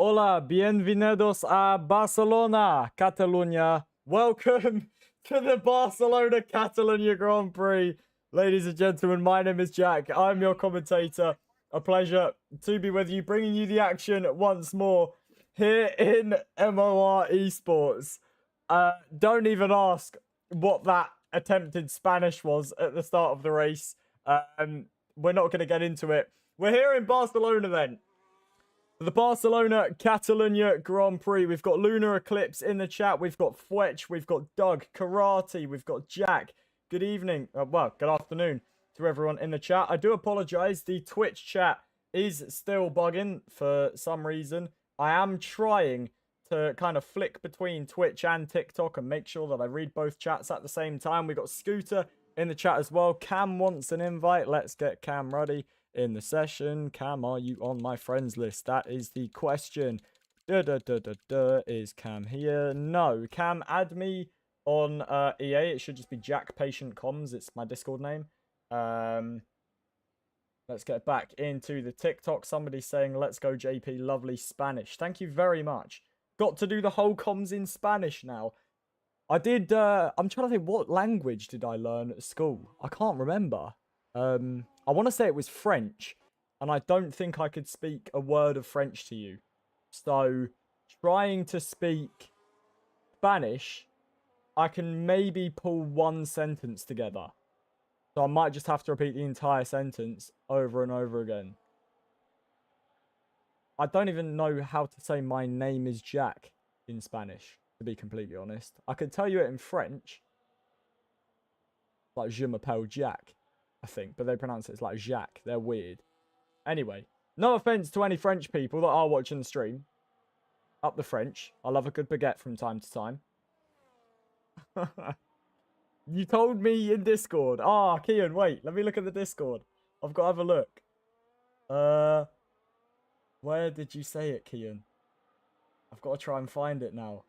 Hola, bienvenidos a Barcelona-Catalunya. Welcome to the Barcelona-Catalunya Grand Prix. Ladies and gentlemen, my name is Jack. I'm your commentator. A pleasure to be with you, bringing you the action once more here in MOR Esports. Don't even ask what that attempted Spanish was at the start of the race. We're not going to get into it. We're here in Barcelona then. For the Barcelona-Catalunya Grand Prix, we've got Lunar Eclipse in the chat. We've got Fwetch, we've got Doug, Karate, we've got Jack. Good evening, good afternoon to everyone in the chat. I do apologize. The Twitch chat is still bugging for some reason. I am trying to kind of flick between Twitch and TikTok and make sure that I read both chats at the same time. We've got Scooter in the chat as well. Cam wants an invite. Let's get Cam ready in the session. Cam, are you on my friends list? That is the question. Is Cam here? No. Cam, add me on EA. It should just be Jack Patient Comms. It's my Discord name. Let's get back into the TikTok. Somebody's saying, let's go JP, lovely Spanish. Thank you very much. Got to do the whole comms in Spanish now. I did, I'm trying to think, what language did I learn at school? I can't remember. I want to say it was French, and I don't think I could speak a word of French to you. So, trying to speak Spanish, I can maybe pull one sentence together. So I might just have to repeat the entire sentence over and over again. I don't even know how to say my name is Jack in Spanish, to be completely honest. I could tell you it in French. Like, je m'appelle Jack, I think. But they pronounce it as like Jacques. They're weird. Anyway, no offense to any French people that are watching the stream. Up the French. I love a good baguette from time to time. You told me in Discord. Ah, Kian, wait. Let me look at the Discord. I've got to have a look. Where did you say it, Kian? I've got to try and find it now.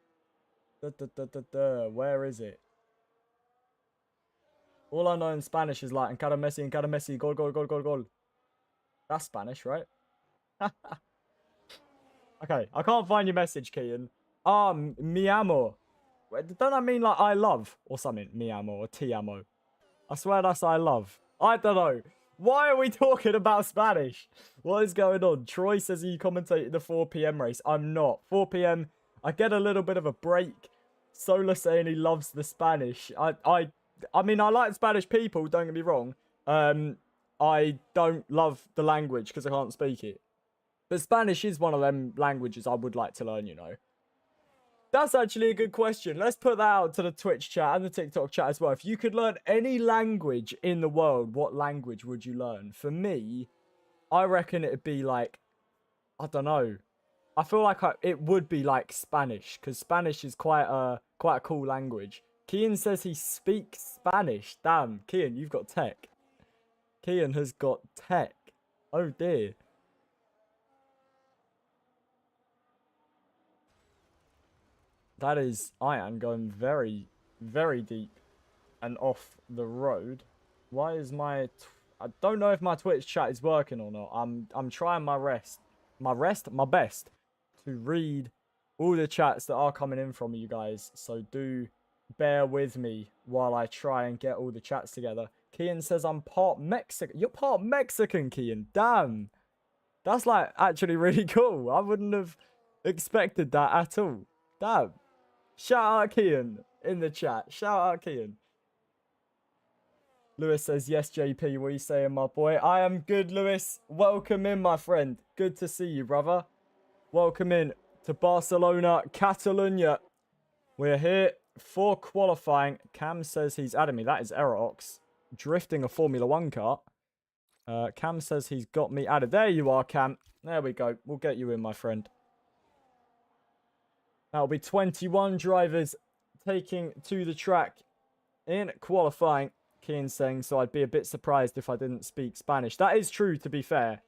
Where is it? All I know in Spanish is like, encara Messi, gol, gol, gol, gol, gol. That's Spanish, right? Okay, I can't find your message, Kian. Mi amo. Don't I mean like I love or something? Mi amo or ti amo. I swear that's I love. I don't know. Why are we talking about Spanish? What is going on? Troy says he commentated the 4 p.m. race. I'm not. 4 p.m. I get a little bit of a break. Solar saying he loves the Spanish. I mean, I like Spanish people, don't get me wrong. I don't love the language because I can't speak it. But Spanish is one of them languages I would like to learn, you know. That's actually a good question. Let's put that out to the Twitch chat and the TikTok chat as well. If you could learn any language in the world, what language would you learn? For me, I reckon it'd be like, I don't know. I feel like it would be like Spanish, because Spanish is quite a cool language. Kian says he speaks Spanish. Damn, Kian, you've got tech. Kian has got tech. Oh dear. That is, I am going very, very deep and off the road. Why is my... I don't know if my Twitch chat is working or not. I'm trying my best to read all the chats that are coming in from you guys. So do bear with me while I try and get all the chats together. Kian says I'm part Mexican. You're part Mexican, Kian. Damn. That's like actually really cool. I wouldn't have expected that at all. Damn. Shout out Kian in the chat. Shout out Kian. Lewis says, yes, JP, what are you saying, my boy? I am good, Lewis. Welcome in, my friend. Good to see you, brother. Welcome in to Barcelona-Catalunya. We're here for qualifying. Cam says he's adding me. That is Aerox drifting a Formula 1 car. Cam says he's got me added. There you are, Cam. There we go. We'll get you in, my friend. That'll be 21 drivers taking to the track in qualifying. Kian saying, so I'd be a bit surprised if I didn't speak Spanish. That is true, to be fair.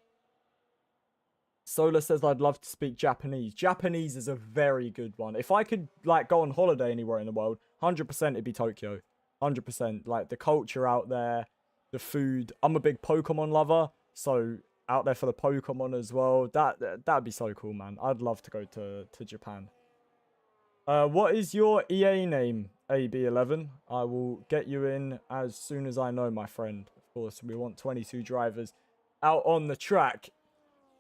Solar says I'd love to speak Japanese. Japanese is a very good one. If I could, like, go on holiday anywhere in the world, 100% it'd be Tokyo. 100%. Like, the culture out there, the food. I'm a big Pokemon lover, so out there for the Pokemon as well. That'd be so cool, man. I'd love to go to Japan. What is your EA name, AB11? I will get you in as soon as I know, my friend. Of course, we want 22 drivers out on the track.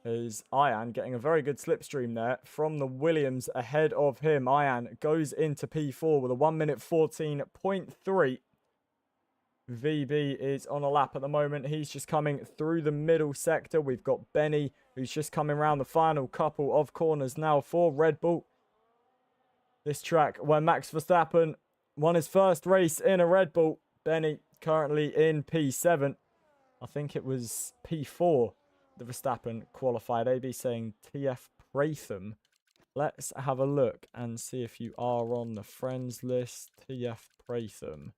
Is Ian getting a very good slipstream there from the Williams ahead of him. Ian goes into P4 with a 1 minute 14.3. VB is on a lap at the moment. He's just coming through the middle sector. We've got Benny, who's just coming around the final couple of corners now for Red Bull. This track where Max Verstappen won his first race in a Red Bull. Benny currently in P7. I think it was P4 the Verstappen qualified. AB saying TF Pratham. Let's have a look and see if you are on the friends list. TF Pratham.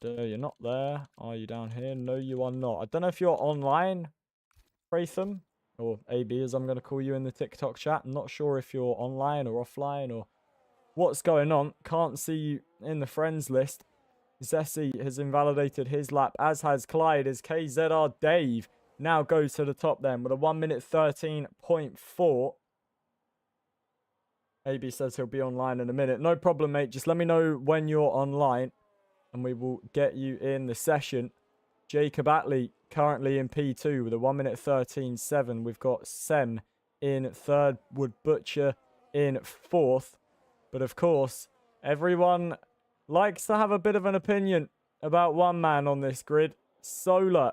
You're not there. Are you down here? No, you are not. I don't know if you're online, Pratham, or AB as I'm going to call you in the TikTok chat. I'm not sure if you're online or offline or what's going on. Can't see you in the friends list. Zessi has invalidated his lap, as has Clyde, as KZR Dave now goes to the top then with a 1 minute 13.4. AB says he'll be online in a minute. No problem, mate. Just let me know when you're online and we will get you in the session. Jacob Atley currently in P2 with a 1 minute 13.7. We've got Sem in third, Wood Butcher in fourth. But of course, everyone likes to have a bit of an opinion about one man on this grid. Solar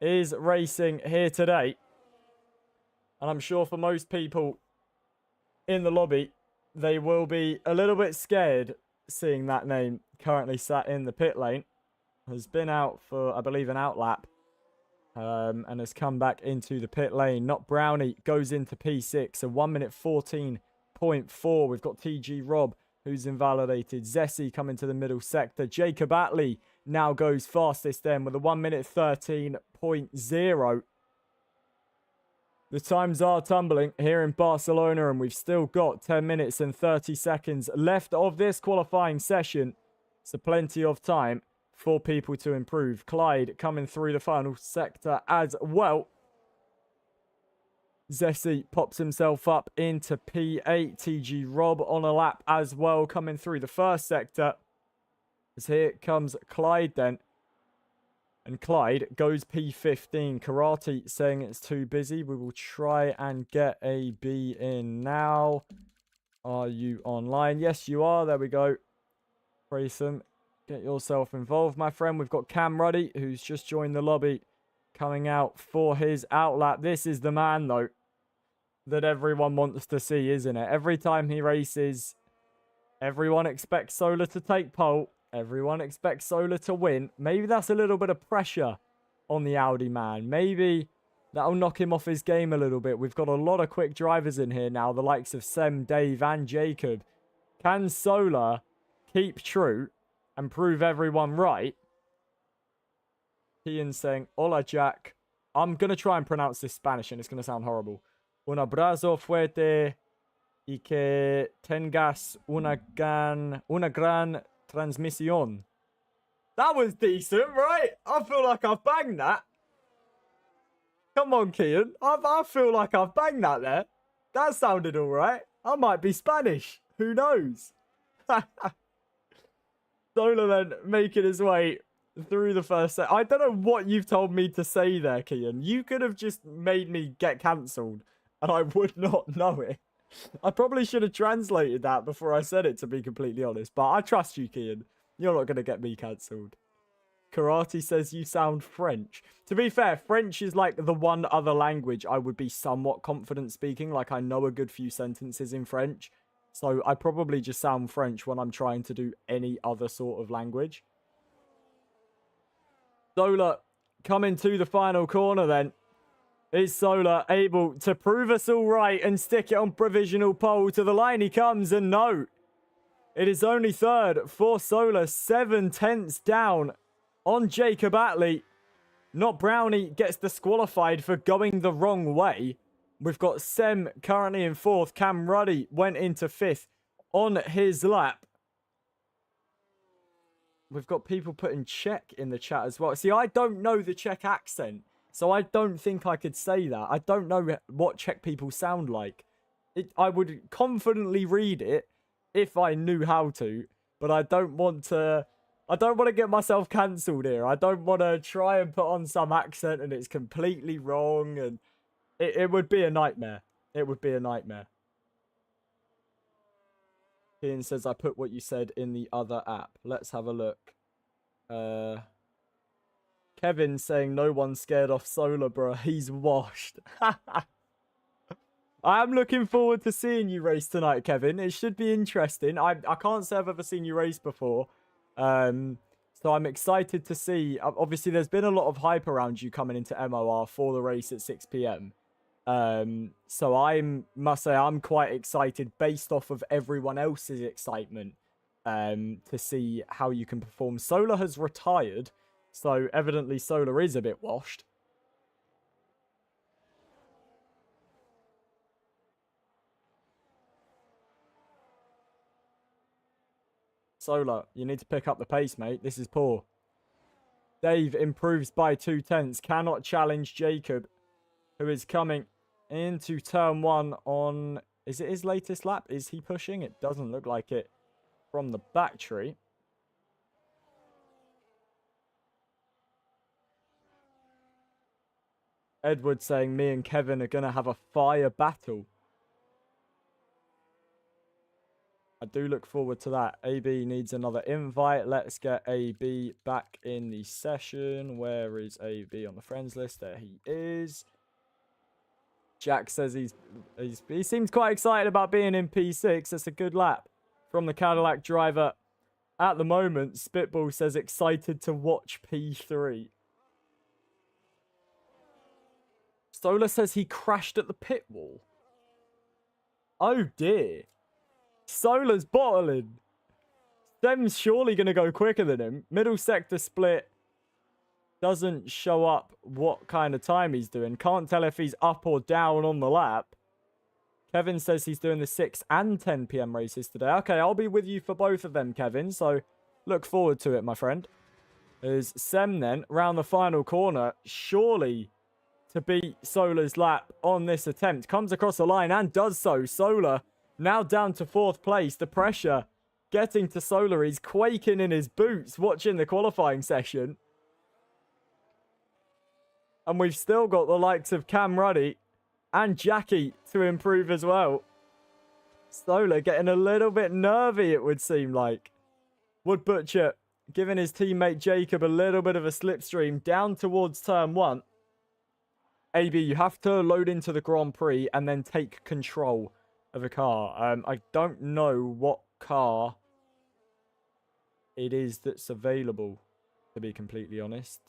is racing here today. And I'm sure for most people in the lobby, they will be a little bit scared seeing that name currently sat in the pit lane. Has been out for, I believe, an outlap. And has come back into the pit lane. Not Brownie goes into P6. A 1 minute 14.4. We've got TG Rob, who's invalidated. Zessi coming to the middle sector. Jacob Atley now goes fastest then with a 1 minute 13.0. The times are tumbling here in Barcelona, and we've still got 10 minutes and 30 seconds left of this qualifying session. So plenty of time for people to improve. Clyde coming through the final sector as well. Zessi pops himself up into P8. TG Rob on a lap as well, coming through the first sector. As here comes Clyde then. And Clyde goes P15. Karate saying it's too busy. We will try and get a B in now. Are you online? Yes, you are. There we go. Pratham, get yourself involved, my friend. We've got Cam Ruddy, who's just joined the lobby, coming out for his outlap. This is the man, though, that everyone wants to see, isn't it? Every time he races, everyone expects Solar to take pole. Everyone expects Solar to win. Maybe that's a little bit of pressure on the Audi man. Maybe that'll knock him off his game a little bit. We've got a lot of quick drivers in here now, the likes of Sem, Dave, and Jacob. Can Solar keep true and prove everyone right? Ian saying, "Hola, Jack." I'm going to try and pronounce this Spanish, and it's going to sound horrible. Un abrazo fuerte y que tengas una gran transmisión. That was decent, right? I feel like I've banged that. Come on, Kian. I feel like I've banged that there. That sounded all right. I might be Spanish. Who knows? Solar then making his way through the first set. I don't know what you've told me to say there, Kian. You could have just made me get cancelled and I would not know it. I probably should have translated that before I said it, to be completely honest. But I trust you, Kian. You're not going to get me cancelled. Karate says you sound French. To be fair, French is like the one other language I would be somewhat confident speaking. Like, I know a good few sentences in French. So I probably just sound French when I'm trying to do any other sort of language. Solar coming to the final corner then. Is Solar able to prove us all right and stick it on provisional pole? To the line he comes, and no. It is only third for Solar, 7 tenths down on Jacob Atley. Not Brownie gets disqualified for going the wrong way. We've got Sem currently in fourth. Cam Ruddy went into fifth on his lap. We've got people putting Czech in the chat as well. See, I don't know the Czech accent. So I don't think I could say that. I don't know what Czech people sound like. I would confidently read it if I knew how to, but I don't want to get myself cancelled here. I don't want to try and put on some accent and it's completely wrong, and it would be a nightmare. It would be a nightmare. Ian says, I put what you said in the other app. Let's have a look. Kevin saying, no one's scared off Solar, bro. He's washed. I am looking forward to seeing you race tonight, Kevin. It should be interesting. I can't say I've ever seen you race before. So I'm excited to see. Obviously, there's been a lot of hype around you coming into MOR for the race at 6 p.m. So must say I'm quite excited based off of everyone else's excitement to see how you can perform. Solar has retired, so evidently Solar is a bit washed. Solar, you need to pick up the pace, mate. This is poor. Dave improves by 2/10. Cannot challenge Jacob, who is coming into turn 1 on... Is it his latest lap? Is he pushing? It doesn't look like it from the back tree. Edward saying me and Kevin are going to have a fire battle. I do look forward to that. AB needs another invite. Let's get AB back in the session. Where is AB on the friends list? There he is. Jack says he seems quite excited about being in P6. That's a good lap from the Cadillac driver. At the moment, Spitball says excited to watch P3. Solar says he crashed at the pit wall. Oh dear. Solar's bottling. Stem's surely going to go quicker than him. Middle sector split. Doesn't show up what kind of time he's doing. Can't tell if he's up or down on the lap. Kevin says he's doing the 6 and 10 p.m. races today. Okay, I'll be with you for both of them, Kevin. So look forward to it, my friend. There's Sem then, round the final corner. Surely to beat Solar's lap on this attempt. Comes across the line and does so. Solar now down to 4th place. The pressure getting to Solar. He's quaking in his boots watching the qualifying session. And we've still got the likes of Cam Ruddy and Jackie to improve as well. Solar getting a little bit nervy, it would seem like. Wood Butcher giving his teammate Jacob a little bit of a slipstream down towards turn 1. AB, you have to load into the Grand Prix and then take control of a car. I don't know what car it is that's available, to be completely honest.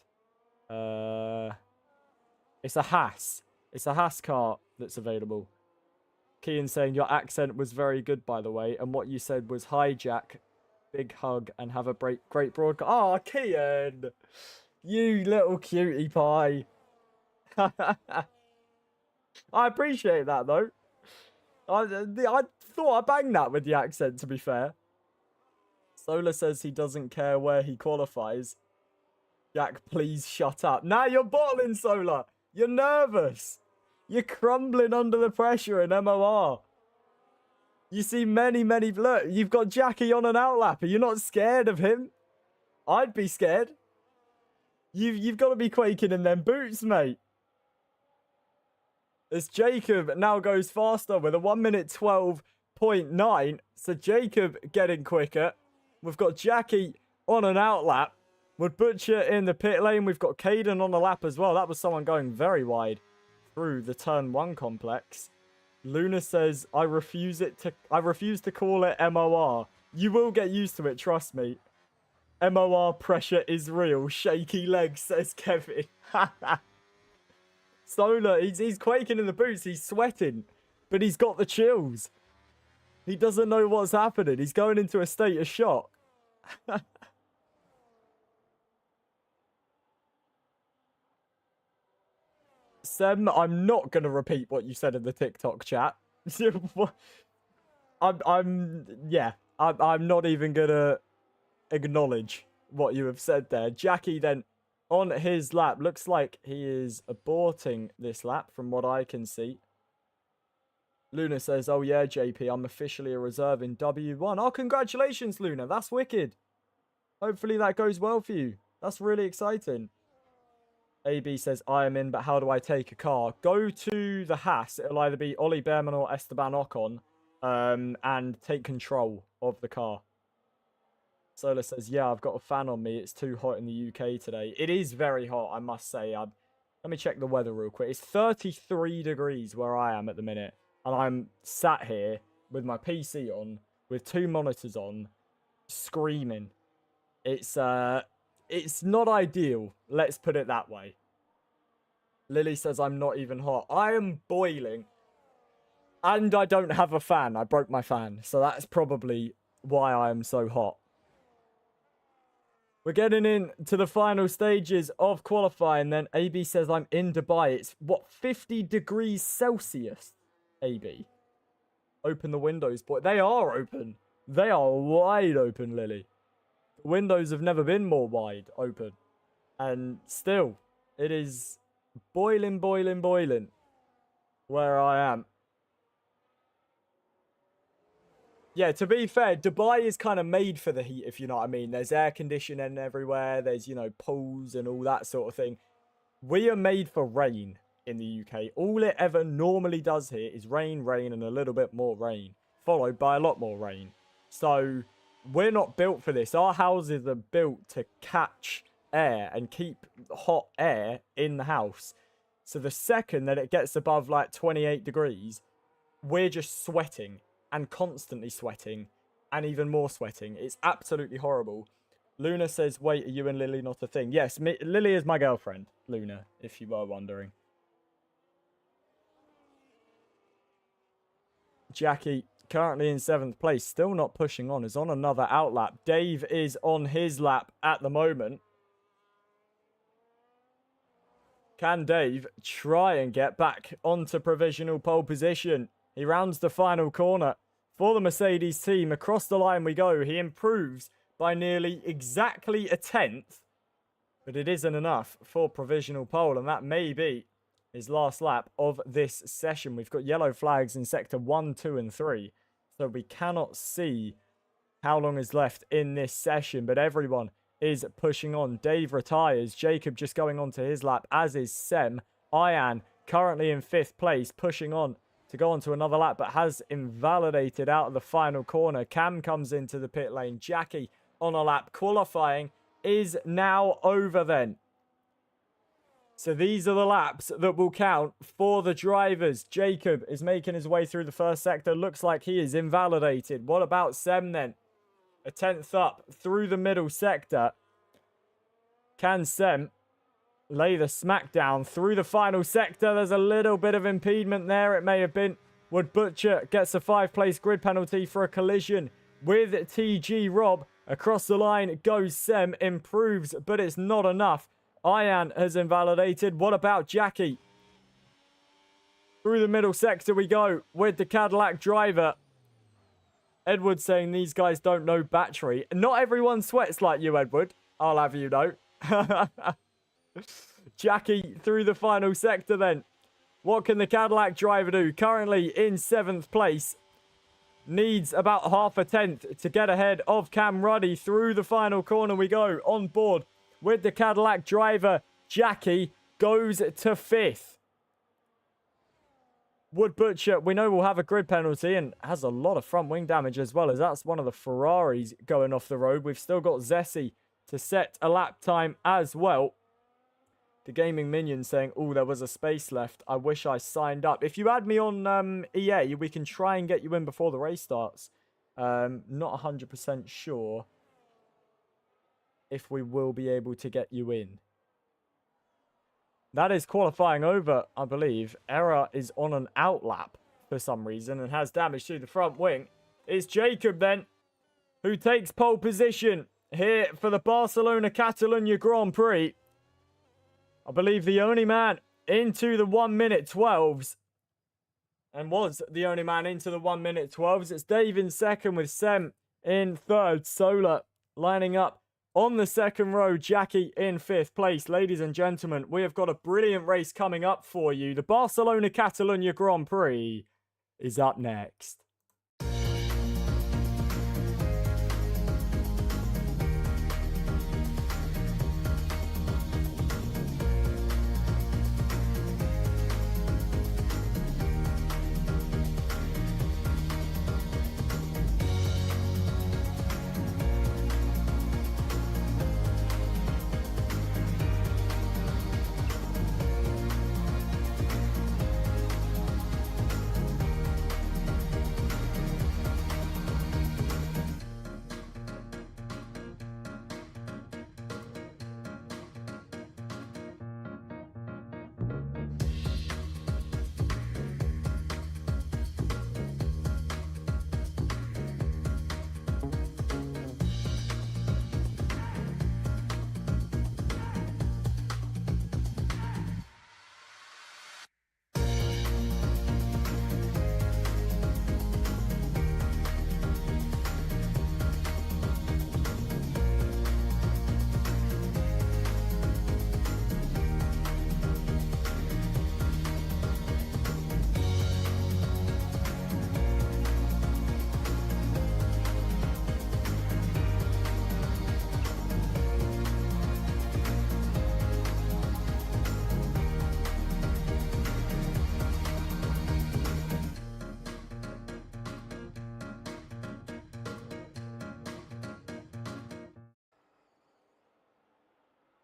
It's a Haas. It's a Haas car that's available. Kian saying your accent was very good, by the way, and what you said was hi, Jack, big hug, and have a great broadcast. Oh, Kian, you little cutie pie. I appreciate that, though. I thought I banged that with the accent, to be fair. Solar says he doesn't care where he qualifies. Jack, please shut up. Now you're bottling, Solar. You're nervous. You're crumbling under the pressure in MOR. You see many... Look, you've got Jackie on an outlapper. You're not scared of him. I'd be scared. You've got to be quaking in them boots, mate. As Jacob now goes faster with a 1 minute 12.9. So Jacob getting quicker. We've got Jackie on an outlap. Wood Butcher in the pit lane. We've got Caden on the lap as well. That was someone going very wide through the turn 1 complex. Luna says, I refuse to call it MOR. You will get used to it, trust me. MOR pressure is real. Shaky legs, says Kevin. Solar, he's quaking in the boots. He's sweating, but he's got the chills. He doesn't know what's happening. He's going into a state of shock. Sem, I'm not going to repeat what you said in the TikTok chat. I'm not even going to acknowledge what you have said there. Jackie then on his lap. Looks like he is aborting this lap from what I can see. Luna says, oh yeah, JP, I'm officially a reserve in W1. Oh, congratulations, Luna. That's wicked. Hopefully that goes well for you. That's really exciting. AB says, I am in, but how do I take a car? Go to the Haas. It'll either be Ollie Behrman or Esteban Ocon. And take control of the car. Solar says, yeah, I've got a fan on me. It's too hot in the UK today. It is very hot, I must say. Let me check the weather real quick. It's 33 degrees where I am at the minute. And I'm sat here with my PC on, with 2 monitors on, screaming. It's not ideal. Let's put it that way. Lily says, I'm not even hot. I am boiling. And I don't have a fan. I broke my fan. So that's probably why I am so hot. We're getting into the final stages of qualifying then. AB says I'm in Dubai. It's, what, 50 degrees Celsius, AB? Open the windows, boy. They are open. They are wide open, Lily. The windows have never been more wide open. And still, it is boiling, boiling, boiling where I am. Yeah, to be fair, Dubai is kind of made for the heat, if you know what I mean. There's air conditioning everywhere. There's, you know, pools and all that sort of thing. We are made for rain in the UK. All it ever normally does here is rain, rain, and a little bit more rain, followed by a lot more rain. So we're not built for this. Our houses are built to catch air and keep hot air in the house. So the second that it gets above like 28 degrees, we're just sweating. And constantly sweating. And even more sweating. It's absolutely horrible. Luna says, wait, are you and Lily not a thing? Yes, Lily is my girlfriend, Luna, if you were wondering. Jackie, currently in 7th place, still not pushing on, is on another outlap. Dave is on his lap at the moment. Can Dave try and get back onto provisional pole position? He rounds the final corner for the Mercedes team. Across the line we go. He improves by nearly exactly a tenth. But it isn't enough for provisional pole. And that may be his last lap of this session. We've got yellow flags in sector 1, 2 and 3. So we cannot see how long is left in this session. But everyone is pushing on. Dave retires. Jacob just going on to his lap, as is Sem. Ian currently in 5th place, pushing on to go on to another lap, but has invalidated out of the final corner. Cam comes into the pit lane. Jackie on a lap. Qualifying is now over then. So these are the laps that will count for the drivers. Jacob is making his way through the first sector. Looks like he is invalidated. What about Sem then? A 10th up through the middle sector. Can Sem lay the smackdown through the final sector? There's a little bit of impediment there. It may have been. Wood Butcher gets a 5-place grid penalty for a collision with TG Rob. Across the line goes Sem. Improves, but it's not enough. Ian has invalidated. What about Jackie? Through the middle sector we go with the Cadillac driver. Edward saying these guys don't know battery. Not everyone sweats like you, Edward. I'll have you know. Jackie through the final sector then. What can the Cadillac driver do? Currently in 7th place. Needs about half a tenth to get ahead of Cam Ruddy. Through the final corner we go. On board with the Cadillac driver. Jackie goes to 5th. Wood Butcher, we know will have a grid penalty and has a lot of front wing damage as well, as that's one of the Ferraris going off the road. We've still got Zessi to set a lap time as well. The Gaming Minion saying, oh, there was a space left. I wish I signed up. If you add me on EA, we can try and get you in before the race starts. Not 100% sure if we will be able to get you in. That is qualifying over, I believe. Error is on an outlap for some reason and has damage to the front wing. It's Jacob then, who takes pole position here for the Barcelona-Catalunya Grand Prix. I believe the only man into the 1 minute 12s. And was the only man into the 1 minute 12s. It's Dave in second with Sem in third. Solar lining up On the second row, Jackie in 5th place. Ladies and gentlemen, we have got a brilliant race coming up for you. The Barcelona-Catalunya Grand Prix is up next.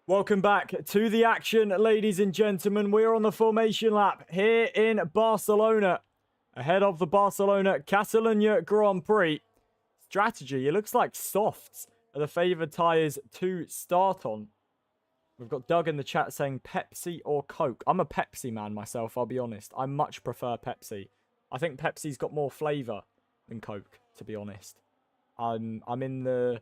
Welcome back to the action, ladies and gentlemen. We're on the formation lap here in Barcelona, ahead of the Barcelona-Catalunya Grand Prix. Strategy, it looks like softs are the favoured tyres to start on. We've got Doug in the chat saying Pepsi or Coke. I'm a Pepsi man myself, I'll be honest. I much prefer Pepsi. I think Pepsi's got more flavour than Coke, to be honest. I'm in the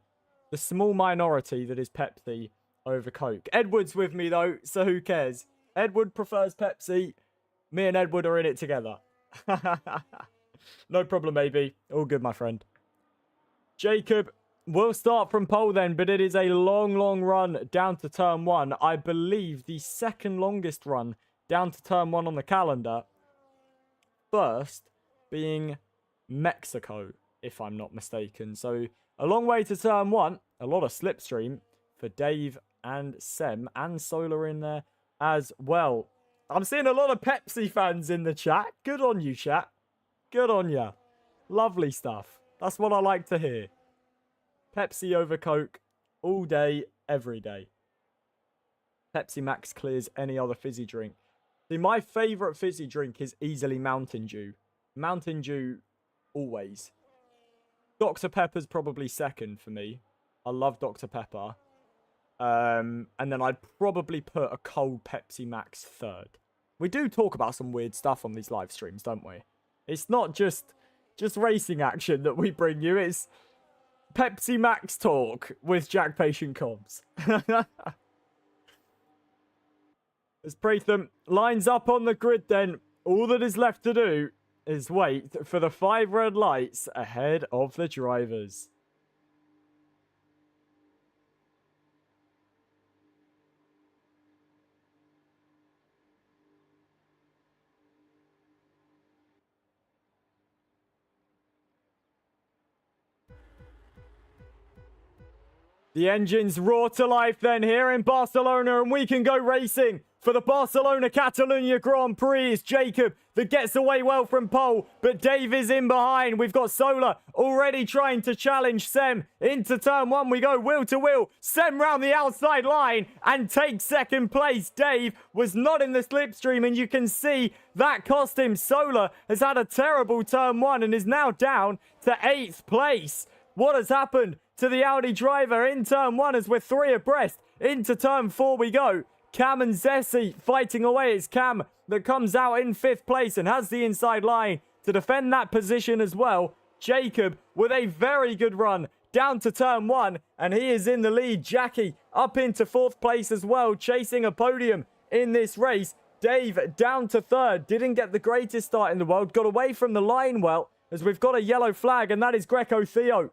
small minority that is Pepsi over Coke. Edward's with me though, so who cares? Edward prefers Pepsi. Me and Edward are in it together. No problem, maybe. All good, my friend. Jacob, we'll start from pole then, but it is a long, long run down to turn 1. I believe the second longest run down to turn 1 on the calendar. First being Mexico, if I'm not mistaken. So a long way to turn 1. A lot of slipstream for Dave and Sem and Solar in there as well. I'm seeing a lot of Pepsi fans in the chat. Good on you, chat. Good on ya. Lovely stuff. That's what I like to hear. Pepsi over Coke all day, every day. Pepsi Max clears any other fizzy drink. See, my favourite fizzy drink is easily Mountain Dew. Mountain Dew, always. Dr. Pepper's probably second for me. I love Dr. Pepper. And then I'd probably put a cold Pepsi Max third. We do talk about some weird stuff on these live streams, don't we? It's not just racing action that we bring you. It's Pepsi Max talk with Jack Patient Comms. As Pratham lines up on the grid then, all that is left to do is wait for the 5 red lights ahead of the drivers. The engines roar to life then here in Barcelona, and we can go racing for the Barcelona-Catalunya Grand Prix. It's Jacob that gets away well from pole, but Dave is in behind. We've got Solar already trying to challenge Sem. Into turn 1 we go, wheel to wheel. Sem round the outside line and takes second place. Dave was not in the slipstream, and you can see that cost him. Solar has had a terrible turn 1 and is now down to 8th place. What has happened to the Audi driver in turn 1 as we're 3 abreast? Into turn 4 we go. Cam and Zessi fighting away. It's Cam that comes out in 5th place and has the inside line to defend that position as well. Jacob with a very good run down to turn 1, and he is in the lead. Jackie up into 4th place as well, chasing a podium in this race. Dave down to 3rd. Didn't get the greatest start in the world. Got away from the line well, as we've got a yellow flag, and that is Greco Theo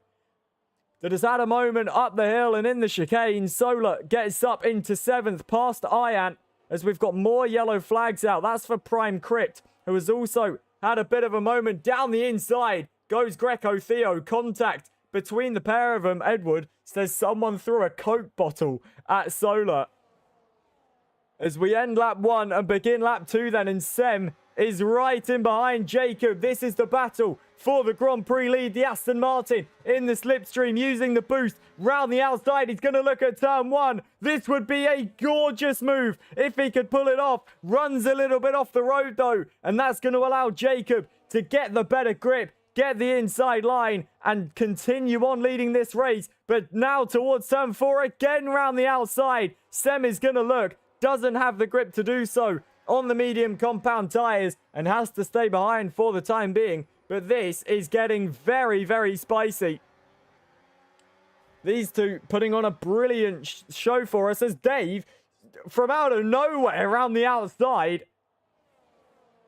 that has had a moment up the hill and in the chicane. Solar gets up into 7th past Ian as we've got more yellow flags out. That's for Prime Crypt, who has also had a bit of a moment down the inside. Goes Greco Theo. Contact between the pair of them. Edward says someone threw a Coke bottle at Solar. As we end lap 1 and begin lap 2 then, and Sem is right in behind Jacob. This is the battle for the Grand Prix lead. The Aston Martin in the slipstream using the boost. Round the outside, he's going to look at turn 1. This would be a gorgeous move if he could pull it off. Runs a little bit off the road though, and that's going to allow Jacob to get the better grip, get the inside line, and continue on leading this race. But now towards turn 4, again round the outside. Sem is going to look, doesn't have the grip to do so on the medium compound tyres and has to stay behind for the time being. But this is getting very, very spicy. These two putting on a brilliant show for us as Dave, from out of nowhere around the outside,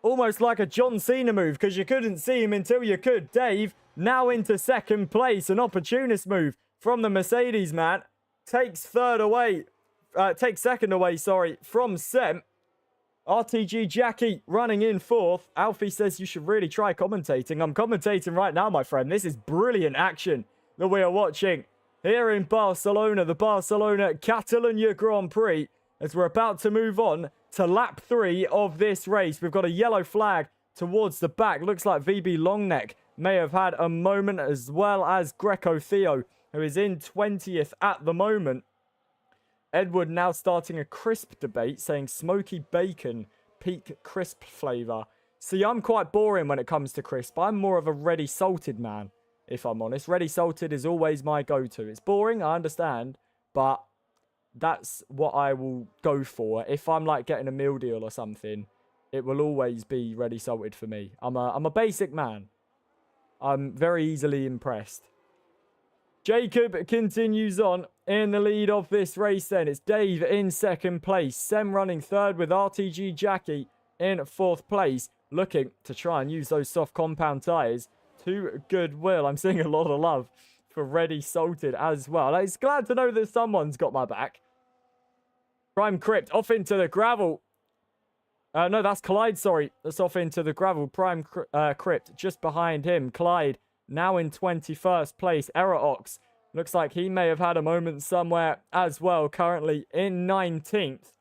almost like a John Cena move because you couldn't see him until you could. Dave now into 2nd place. An opportunist move from the Mercedes man. Takes 2nd away, sorry, from Sem. RTG Jackie running in 4th. Alfie says you should really try commentating. I'm commentating right now, my friend. This is brilliant action that we are watching here in Barcelona, the Barcelona-Catalunya Grand Prix, as we're about to move on to lap 3 of this race. We've got a yellow flag towards the back. Looks like VB Longneck may have had a moment, as well as Greco Theo, who is in 20th at the moment. Edward now starting a crisp debate, saying smoky bacon, peak crisp flavour. See, I'm quite boring when it comes to crisp. I'm more of a ready salted man, if I'm honest. Ready salted is always my go-to. It's boring, I understand, but that's what I will go for. If I'm like getting a meal deal or something, it will always be ready salted for me. I'm a basic man. I'm very easily impressed. Jacob continues on in the lead of this race then. It's Dave in 2nd place. Sem running 3rd with RTG Jackie in 4th place. Looking to try and use those soft compound tyres to goodwill. I'm seeing a lot of love for Ready Salted as well. It's glad to know that someone's got my back. Prime Crypt off into the gravel. No, that's Clyde, sorry. That's off into the gravel. Prime Crypt just behind him. Clyde now in 21st place. Error Ox looks like he may have had a moment somewhere as well. Currently in 19th.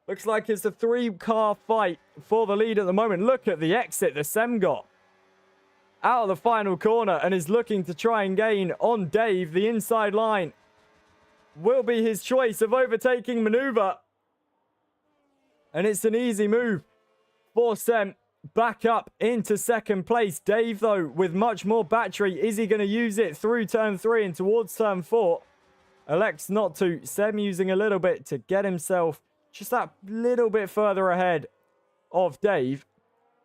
Looks like it's a 3-car fight for the lead at the moment. Look at the exit that Sem got out of the final corner and is looking to try and gain on Dave. The inside line will be his choice of overtaking maneuver. And it's an easy move for Sem. Back up into 2nd place. Dave, though, with much more battery. Is he going to use it through turn 3 and towards turn 4? Elects not to. Sem using a little bit to get himself just that little bit further ahead of Dave.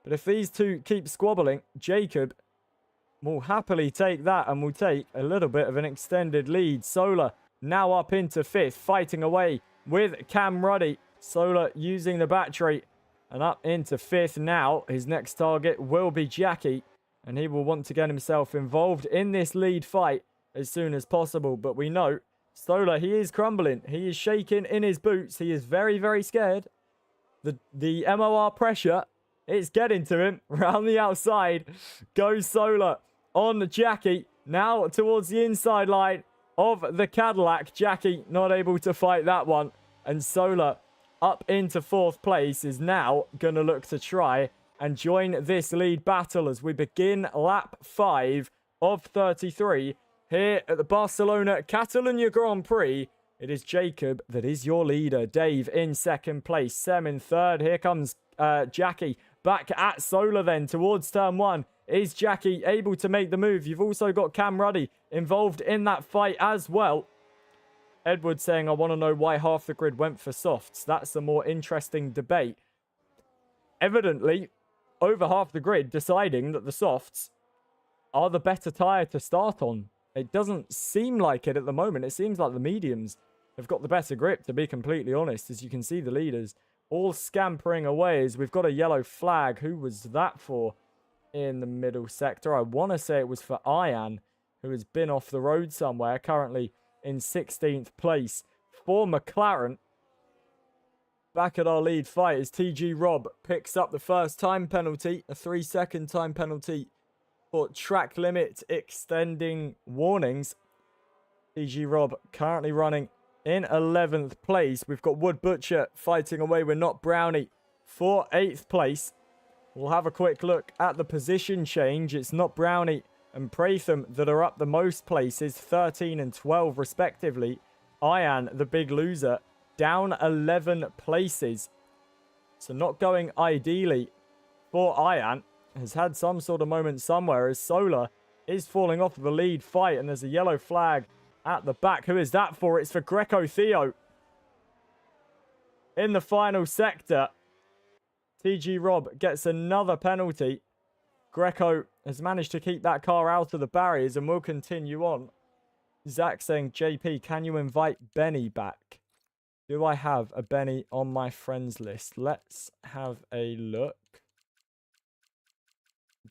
But if these two keep squabbling, Jacob will happily take that and will take a little bit of an extended lead. Solar now up into 5th, fighting away with Cam Ruddy. Solar using the battery. And up into 5th now. His next target will be Jackie. And he will want to get himself involved in this lead fight as soon as possible. But we know Solar, he is crumbling. He is shaking in his boots. He is very, very scared. The MOR pressure, it's getting to him. Round the outside goes Solar on Jackie. Now towards the inside line of the Cadillac. Jackie not able to fight that one. And Solar up into 4th place is now going to look to try and join this lead battle as we begin lap 5 of 33 here at the Barcelona-Catalunya Grand Prix. It is Jacob that is your leader. Dave in 2nd place. Sem in 3rd. Here comes Jackie back at Solar then towards turn 1. Is Jackie able to make the move? You've also got Cam Ruddy involved in that fight as well. Edward saying, I want to know why half the grid went for softs. That's a more interesting debate. Evidently, over half the grid deciding that the softs are the better tyre to start on. It doesn't seem like it at the moment. It seems like the mediums have got the better grip, to be completely honest. As you can see, the leaders all scampering away as we've got a yellow flag. Who was that for in the middle sector? I want to say it was for Ian. who has been off the road somewhere, currently in 16th place. For McLaren, back at our lead fight as TG Rob picks up the first time penalty, a 3-second time penalty for track limit extending warnings. TG Rob currently running in 11th place. We've got Wood Butcher fighting away with Not Brownie for 8th place. We'll have a quick look at the position change. It's Not Brownie and Pratham that are up the most places, 13 and 12 respectively. Ian, the big loser, down 11 places. So not going ideally for Ian. Has had some sort of moment somewhere as Solar is falling off of the lead fight, and there's a yellow flag at the back. Who is that for? It's for Greco Theo. In the final sector, TG Rob gets another penalty. Greco has managed to keep that car out of the barriers and will continue on. Zach saying, JP, can you invite Benny back? Do I have a Benny on my friends list? Let's have a look.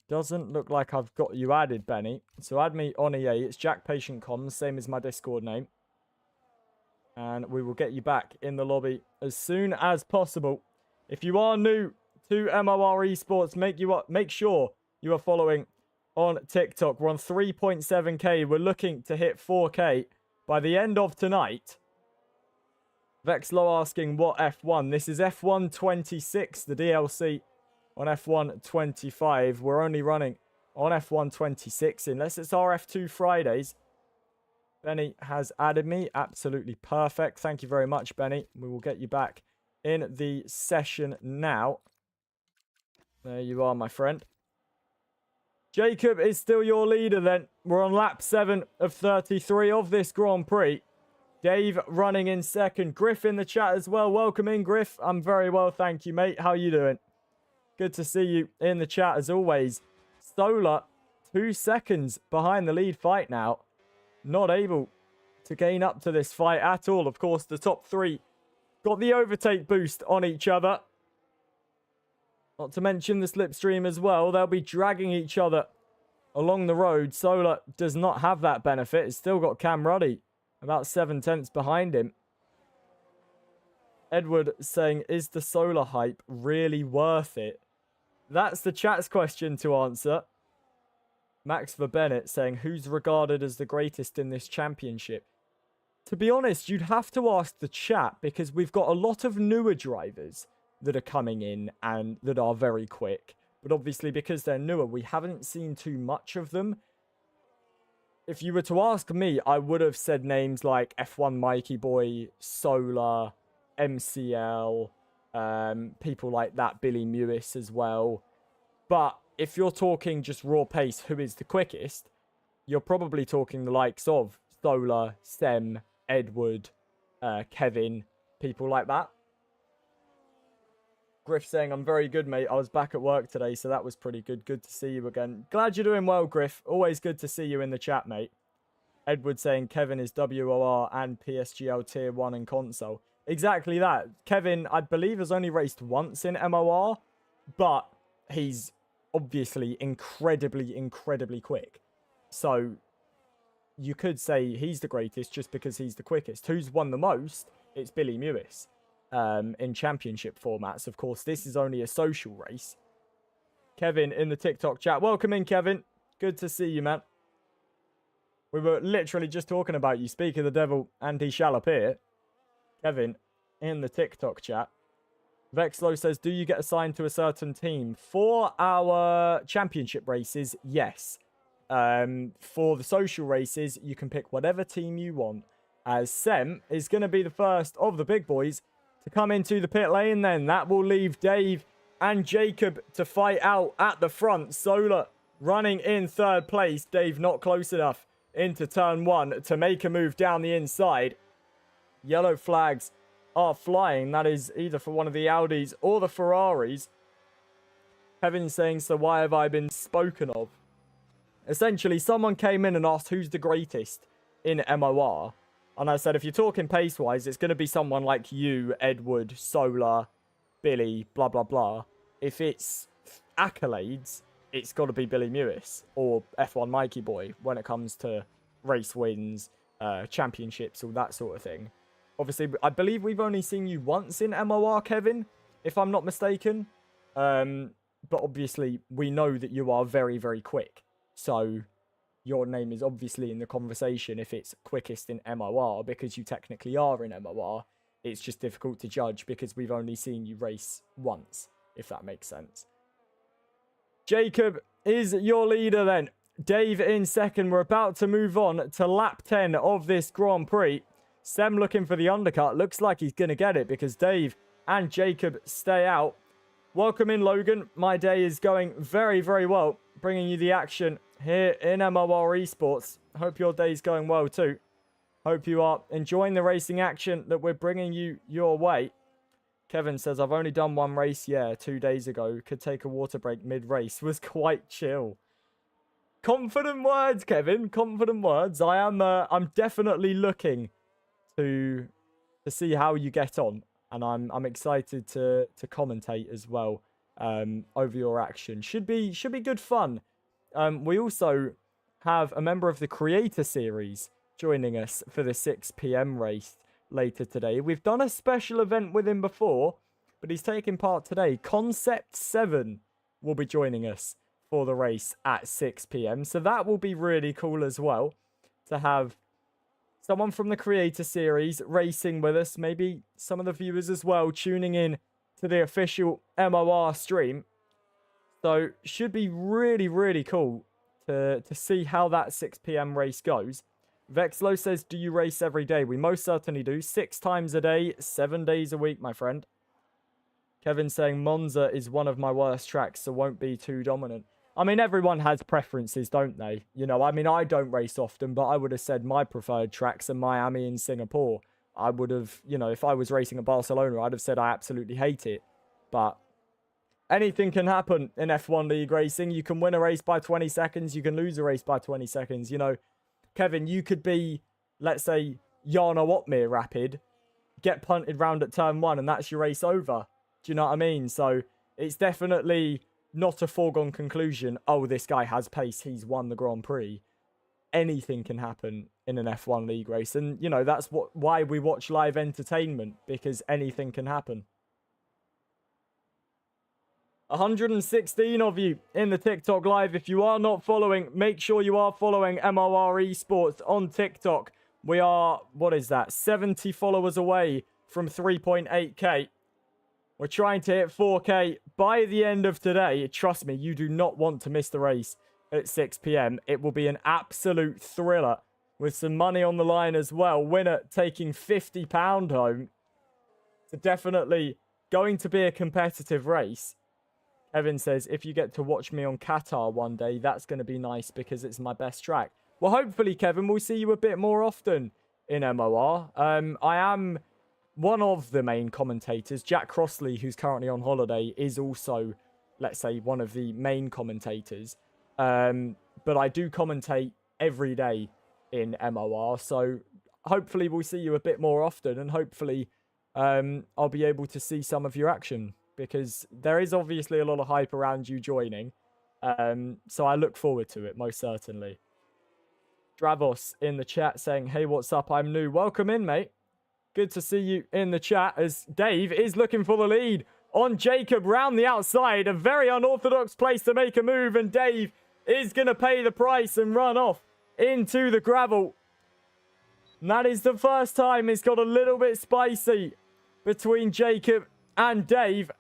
Doesn't look like I've got you added, Benny. So add me on EA. It's Jack Patient Comms, same as my Discord name. And we will get you back in the lobby as soon as possible. If you are new to MOR Esports, make sure you are following on TikTok. We're on 3.7k. We're looking to hit 4k by the end of tonight. Vexlo asking what F1. This is F1 26, the DLC. On F1 25, we're only running on F1 26 unless it's our F2 Fridays. Benny has added me. Absolutely perfect. Thank you very much, Benny. We will get you back in the session now. There you are, my friend. Jacob is still your leader then. We're on lap 7 of 33 of this Grand Prix. Dave running in second. Griff in the chat as well. Welcome in, Griff. I'm very well, thank you, mate. How you doing? Good to see you in the chat as always. Solar, 2 seconds behind the lead fight now. Not able to gain up to this fight at all. Of course, the top 3 got the overtake boost on each other. Not to mention the slipstream as well. They'll be dragging each other along the road. Solar does not have that benefit. It's still got Cam Ruddy about 7/10 behind him. Edward saying, is the Solar hype really worth it? That's the chat's question to answer. Max Verbennett saying, who's regarded as the greatest in this championship? To be honest, you'd have to ask the chat because we've got a lot of newer drivers that are coming in and that are very quick. But obviously, because they're newer, we haven't seen too much of them. If you were to ask me, I would have said names like F1 Mikey Boy, Solar, MCL, people like that, Billy Mewis as well. But if you're talking just raw pace, who is the quickest, you're probably talking the likes of Solar, Sem, Edward, Kevin, people like that. Griff saying, I'm very good, mate. I was back at work today, so that was pretty good. Good to see you again. Glad you're doing well, Griff. Always good to see you in the chat, mate. Edward saying, Kevin is WOR and PSGL Tier 1 in console. Exactly that. Kevin, I believe, has only raced once in MOR, but he's obviously incredibly quick. So you could say he's the greatest just because he's the quickest. Who's won the most? It's Billy Mewis. In championship formats. Of course, this is only a social race. Kevin in the TikTok chat. Welcome in, Kevin. Good to see you, man. We were literally just talking about you. Speak of the devil, and he shall appear. Kevin in the TikTok chat. Vexlo says, do you get assigned to a certain team? For our championship races, yes. For the social races, you can pick whatever team you want. As Sem is going to be the first of the big boys to come into the pit lane then. That will leave Dave and Jacob to fight out at the front. Solar running in third place. Dave not close enough into turn 1 to make a move down the inside. Yellow flags are flying. That is either for one of the Audis or the Ferraris. Kevin saying, so why have I been spoken of? Essentially, someone came in and asked who's the greatest in MOR. And I said, if you're talking pace-wise, it's going to be someone like you, Edward, Solar, Billy, blah, blah, blah. If it's accolades, it's got to be Billy Mewis or F1 Mikey Boy when it comes to race wins, championships, all that sort of thing. Obviously, I believe we've only seen you once in MOR, Kevin, if I'm not mistaken. But obviously, we know that you are very, very quick. So your name is obviously in the conversation if it's quickest in MOR, because you technically are in MOR. It's just difficult to judge because we've only seen you race once, if that makes sense. Jacob is your leader then. Dave in second. We're about to move on to lap 10 of this Grand Prix. Sem looking for the undercut. Looks like he's going to get it because Dave and Jacob stay out. Welcome in, Logan. My day is going very, very well, bringing you the action here in MOR Esports. Hope your day's going well too. Hope you are enjoying the racing action that we're bringing you your way. Kevin says, I've only done one race, 2 days ago. Could take a water break mid-race. Was quite chill. Confident words, Kevin. Confident words. I'm definitely looking to see how you get on. And I'm excited to commentate as well over your action. Should be good fun. We also have a member of the Creator Series joining us for the 6 p.m. race later today. We've done a special event with him before, but he's taking part today. Concept 7 will be joining us for the race at 6 p.m. So that will be really cool as well to have someone from the Creator Series racing with us. Maybe some of the viewers as well tuning in to the official MOR stream. So should be really, really cool to see how that 6 p.m. race goes. Vexlo says, do you race every day? We most certainly do. 6 times a day, 7 days a week, my friend. Kevin saying Monza is one of my worst tracks, so won't be too dominant. I mean, everyone has preferences, don't they? You know, I mean, I don't race often, but I would have said my preferred tracks are Miami and Singapore. I would have, you know, if I was racing at Barcelona, I'd have said I absolutely hate it. But anything can happen in F1 League racing. You can win a race by 20 seconds. You can lose a race by 20 seconds. You know, Kevin, you could be, let's say, Jarno Otmir Rapid, get punted round at turn 1, and that's your race over. Do you know what I mean? So it's definitely not a foregone conclusion. Oh, this guy has pace. He's won the Grand Prix. Anything can happen in an F1 League race. And, you know, that's why we watch live entertainment, because anything can happen. 116 of you in the TikTok live. If you are not following, make sure you are following MOR Esports on TikTok. We are, 70 followers away from 3.8k. We're trying to hit 4k by the end of today. Trust me, you do not want to miss the race at 6 p.m. It will be an absolute thriller with some money on the line as well. Winner taking £50 home. So definitely going to be a competitive race. Evan says, if you get to watch me on Qatar one day, that's going to be nice because it's my best track. Well, hopefully, Kevin, we'll see you a bit more often in MOR. I am one of the main commentators. Jack Crossley, who's currently on holiday, is also, let's say, one of the main commentators. But I do commentate every day in MOR. So hopefully we'll see you a bit more often. And hopefully I'll be able to see some of your action, because there is obviously a lot of hype around you joining. So I look forward to it, most certainly. Dravos in the chat saying, hey, what's up? I'm new. Welcome in, mate. Good to see you in the chat, as Dave is looking for the lead on Jacob round the outside. A very unorthodox place to make a move, and Dave is going to pay the price and run off into the gravel. And that is the first time it's got a little bit spicy between Jacob and Dave.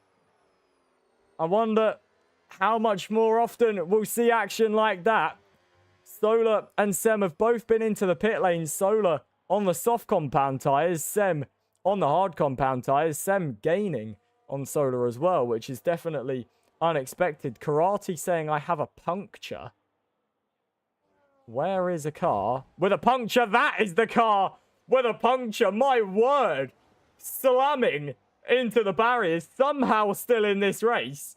I wonder how much more often we'll see action like that. Solar and Sem have both been into the pit lane. Solar on the soft compound tyres, Sem on the hard compound tyres. Sem gaining on Solar as well, which is definitely unexpected. Karate saying, I have a puncture. Where is a car with a puncture? That is the car with a puncture. My word. Slamming into the barriers, somehow still in this race.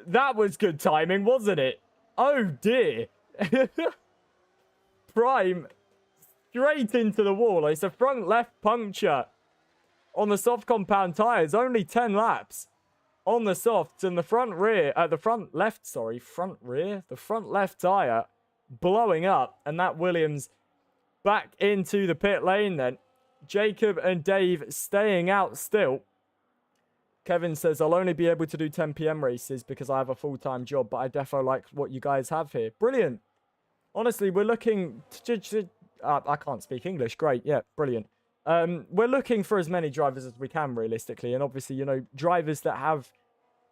That was good timing, wasn't it? Oh dear. Prime straight into the wall. It's a front left puncture on the soft compound tyres. Only 10 laps. on the softs, and the front left tyre blowing up, and that Williams back into the pit lane then. Jacob and Dave staying out still. Kevin says, I'll only be able to do 10 p.m. races because I have a full-time job, but I defo like what you guys have here. Brilliant. Honestly, we're looking... I can't speak English. Great. Yeah, brilliant. We're looking for as many drivers as we can, realistically. And obviously, you know, drivers that have,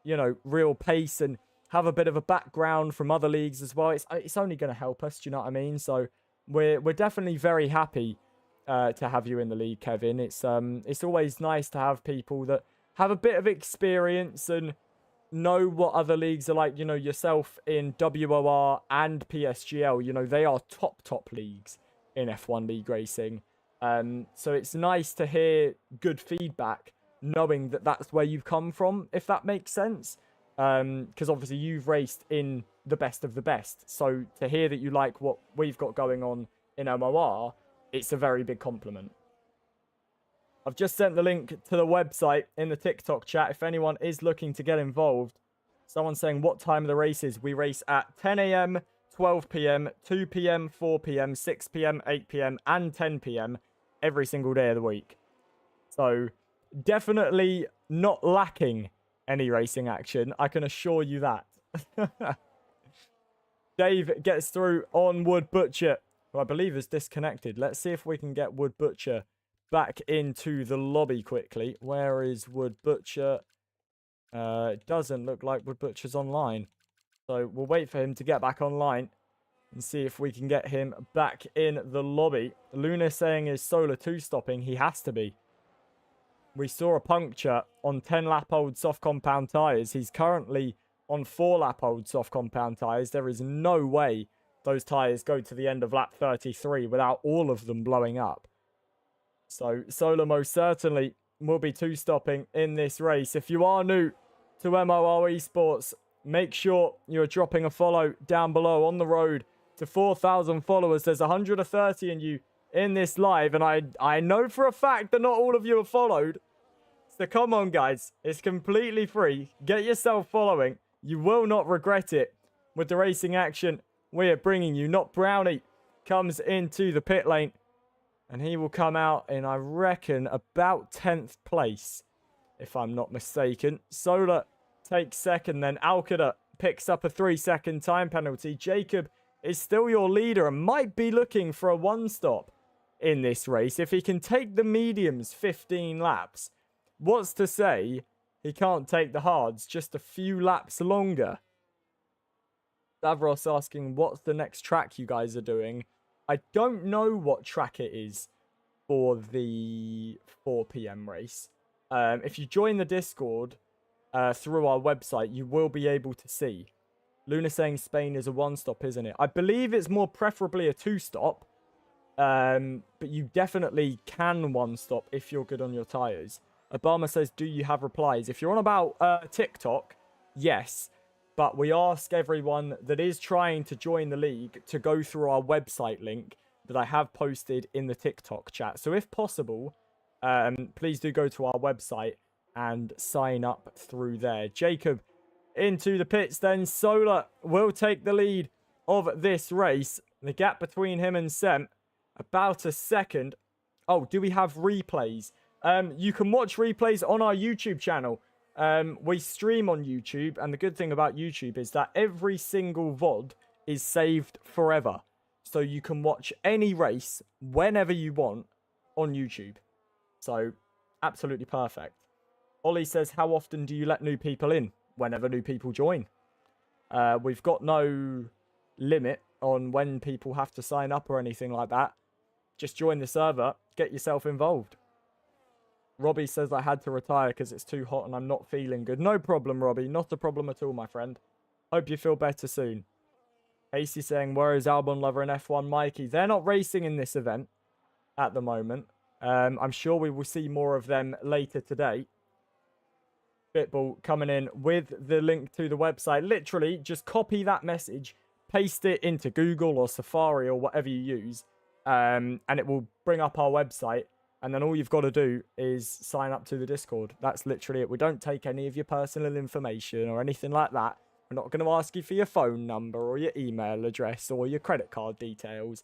you know, real pace and have a bit of a background from other leagues as well. It's only going to help us, do you know what I mean? So we're definitely very happy to have you in the league, Kevin. It's always nice to have people that have a bit of experience and know what other leagues are like. You know, yourself in WOR and PSGL, you know, they are top leagues in F1 league racing. So it's nice to hear good feedback, knowing that that's where you've come from, if that makes sense. Because obviously you've raced in the best of the best. So to hear that you like what we've got going on in MOR, it's a very big compliment. I've just sent the link to the website in the TikTok chat if anyone is looking to get involved. Someone's saying what time of the race is. We race at 10 a.m, 12 p.m, 2 p.m, 4 p.m, 6 p.m, 8 p.m, and 10 p.m. every single day of the week. So definitely not lacking any racing action. I can assure you that. Dave gets through on Wood Butcher, who I believe is disconnected. Let's see if we can get Wood Butcher back into the lobby quickly. Where is Wood Butcher? It doesn't look like Wood Butcher's online. So we'll wait for him to get back online and see if we can get him back in the lobby. Luna saying is Solar 2 stopping. He has to be. We saw a puncture on 10-lap-old soft compound tyres. He's currently on 4-lap-old soft compound tyres. There is no way those tyres go to the end of lap 33 without all of them blowing up. So Solar most certainly will be 2-stopping in this race. If you are new to MOR Esports, make sure you're dropping a follow down below on the road to 4,000 followers. There's 130 in you in this live, and I know for a fact that not all of you are followed. So come on, guys. It's completely free. Get yourself following. You will not regret it with the racing action we are bringing you. Not Brownie comes into the pit lane, and he will come out in, I reckon, about 10th place, if I'm not mistaken. Solar takes second, then Alcada picks up a 3-second time penalty. Jacob is still your leader and might be looking for a 1-stop in this race. If he can take the mediums 15 laps, what's to say he can't take the hards just a few laps longer? Davros asking, what's the next track you guys are doing? I don't know what track it is for the 4 p.m. race. If you join the Discord through our website, you will be able to see. Luna saying Spain is a 1-stop, isn't it? I believe it's more preferably a 2-stop. But you definitely can 1-stop if you're good on your tyres. Obama says, do you have replies? If you're on about TikTok, yes. But we ask everyone that is trying to join the league to go through our website link that I have posted in the TikTok chat. So if possible, please do go to our website and sign up through there. Jacob into the pits then. Solar will take the lead of this race. The gap between him and Sem, about a second. Oh, do we have replays? You can watch replays on our YouTube channel. We stream on YouTube, and the good thing about YouTube is that every single VOD is saved forever. So you can watch any race whenever you want on YouTube. So, absolutely perfect. Ollie says, how often do you let new people in? Whenever new people join. We've got no limit on when people have to sign up or anything like that. Just join the server, get yourself involved. Robbie says I had to retire because it's too hot and I'm not feeling good. No problem, Robbie. Not a problem at all, my friend. Hope you feel better soon. AC saying, where is Albon Lover and F1 Mikey? They're not racing in this event at the moment. I'm sure we will see more of them later today. Bitbull coming in with the link to the website. Literally, just copy that message, paste it into Google or Safari or whatever you use, and it will bring up our website. And then all you've got to do is sign up to the Discord. That's literally it. We don't take any of your personal information or anything like that. We're not going to ask you for your phone number or your email address or your credit card details.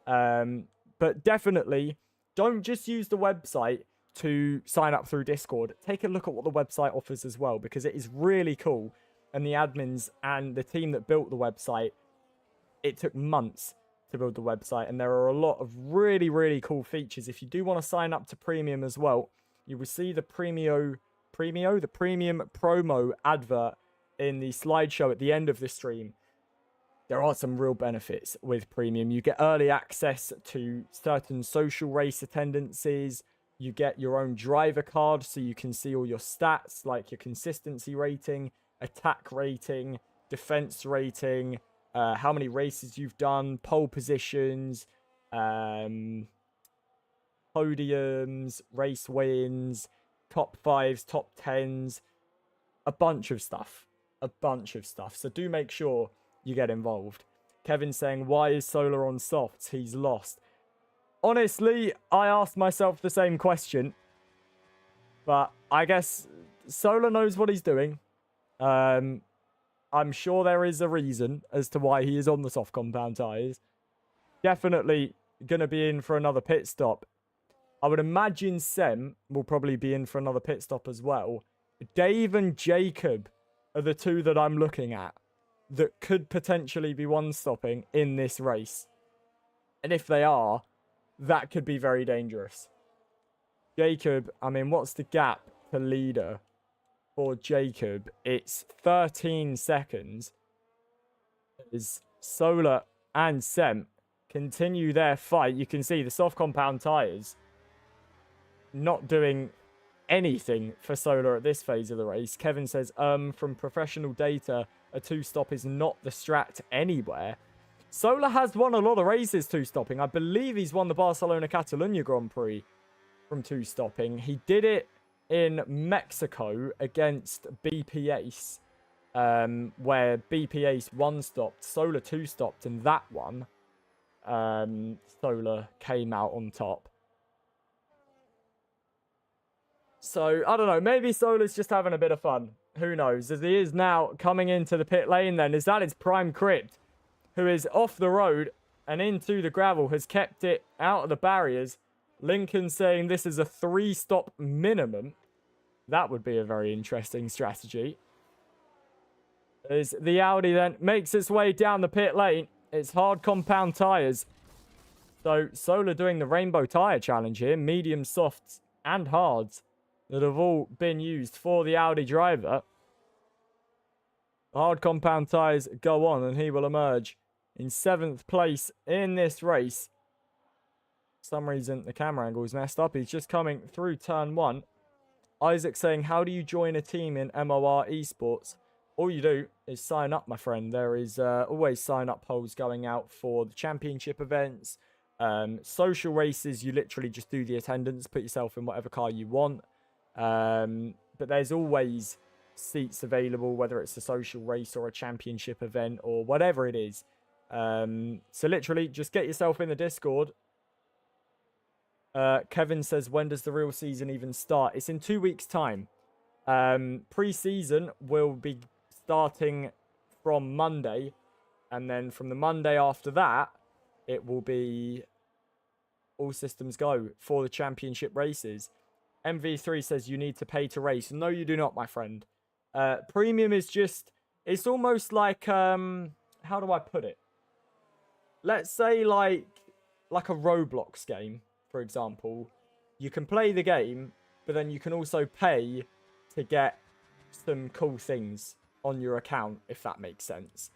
But definitely, don't just use the website to sign up through Discord. Take a look at what the website offers as well, because it is really cool. And the admins and the team that built the website, it took months to build the website, and there are a lot of really, really cool features. If you do want to sign up to premium as well, you will see the premium promo advert in the slideshow at the end of the stream. There are some real benefits with premium. You get early access to certain social race attendances. You get your own driver card, so you can see all your stats, like your consistency rating, attack rating, defense rating, how many races you've done, pole positions, podiums, race wins, top 5s, top 10s, a bunch of stuff. So do make sure you get involved. Kevin saying, why is Solar on softs? He's lost. Honestly, I asked myself the same question, but I guess Solar knows what he's doing. I'm sure there is a reason as to why he is on the soft compound tyres. Definitely going to be in for another pit stop. I would imagine Sem will probably be in for another pit stop as well. Dave and Jacob are the two that I'm looking at that could potentially be one-stopping in this race. And if they are, that could be very dangerous. Jacob, I mean, what's the gap to leader? For Jacob, it's 13 seconds. As Solar and Sem continue their fight, you can see the soft compound tyres not doing anything for Solar at this phase of the race. Kevin says, from professional data, a two-stop is not the strat anywhere. Solar has won a lot of races two-stopping. I believe he's won the Barcelona-Catalunya Grand Prix from two-stopping. He did it in Mexico against BP Ace, where BP Ace one-stopped, Solar two-stopped in that one. Solar came out on top. So, I don't know, maybe Solar's just having a bit of fun. Who knows? As he is now coming into the pit lane then, is that his prime crypt, who is off the road and into the gravel, has kept it out of the barriers. Lincoln saying this is a 3-stop minimum. That would be a very interesting strategy. As the Audi then makes its way down the pit lane. It's hard compound tyres. So Solar doing the rainbow tyre challenge here. Medium, softs and hards that have all been used for the Audi driver. Hard compound tyres go on, and he will emerge in 7th place in this race. For some reason, the camera angle is messed up. He's just coming through turn 1. Isaac saying, how do you join a team in MOR esports? All you do is sign up, my friend. There is always sign-up polls going out for the championship events. Social races, you literally just do the attendance, put yourself in whatever car you want. But there's always seats available, whether it's a social race or a championship event or whatever it is. So literally, just get yourself in the Discord. Kevin says, when does the real season even start? It's in 2 weeks' time. Pre-season will be starting from Monday. And then from the Monday after that, it will be all systems go for the championship races. MV3 says you need to pay to race. No, you do not, my friend. Premium is just, it's almost like, how do I put it? Let's say like a Roblox game, for example. You can play the game, but then you can also pay to get some cool things on your account, if that makes sense.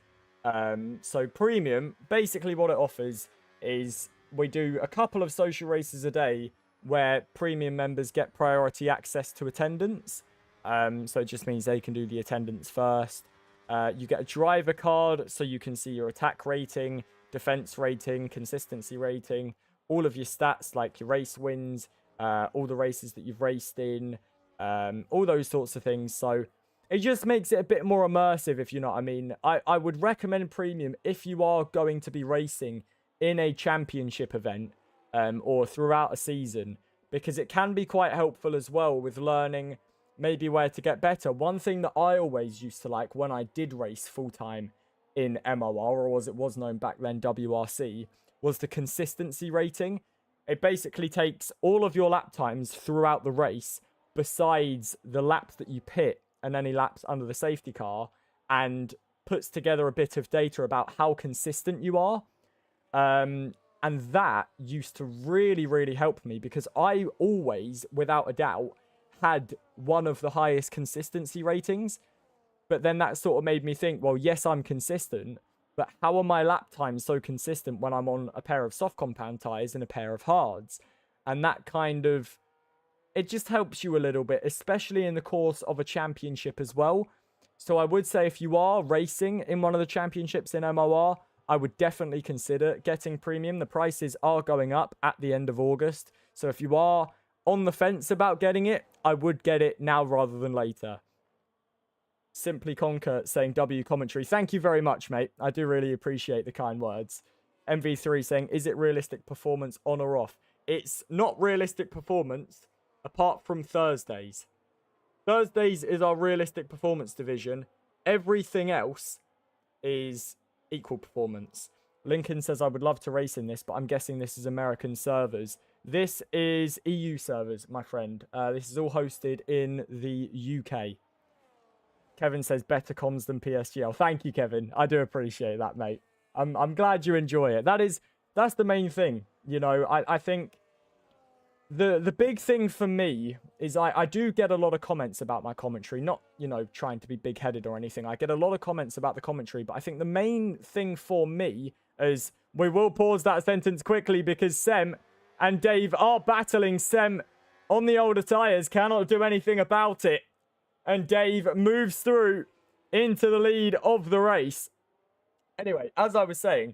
So premium, basically what it offers is we do a couple of social races a day where premium members get priority access to attendance. So it just means they can do the attendance first. You get a driver card, so you can see your attack rating, defense rating, consistency rating, all of your stats like your race wins, all the races that you've raced in, all those sorts of things. So it just makes it a bit more immersive, if you know what I mean. I would recommend premium if you are going to be racing in a championship event or throughout a season, because it can be quite helpful as well with learning maybe where to get better. One thing that I always used to like when I did race full-time in MOR, or as it was known back then, WRC, was the consistency rating. It basically takes all of your lap times throughout the race, besides the laps that you pit and any laps under the safety car, and puts together a bit of data about how consistent you are. And that used to really, really help me, because I always, without a doubt, had one of the highest consistency ratings. But then that sort of made me think, well, yes, I'm consistent, but how are my lap times so consistent when I'm on a pair of soft compound tires and a pair of hards? And that kind of, it just helps you a little bit, especially in the course of a championship as well. So I would say if you are racing in one of the championships in MOR, I would definitely consider getting premium. The prices are going up at the end of August. So if you are on the fence about getting it, I would get it now rather than later. Simply Conquer saying W commentary. Thank you very much, mate. I do really appreciate the kind words. MV3 saying, is it realistic performance on or off? It's not realistic performance apart from Thursdays. Thursdays is our realistic performance division. Everything else is equal performance. Lincoln says, I would love to race in this, but I'm guessing this is American servers. This is EU servers, my friend. This is all hosted in the UK. Kevin says, better comms than PSGL. Thank you, Kevin. I do appreciate that, mate. I'm glad you enjoy it. That's the main thing. You know, I think the big thing for me is I do get a lot of comments about my commentary. Not, you know, trying to be big-headed or anything. I get a lot of comments about the commentary, but I think the main thing for me is, we will pause that sentence quickly because Sem and Dave are battling. Sem on the older tyres, cannot do anything about it. And Dave moves through into the lead of the race. Anyway, as I was saying,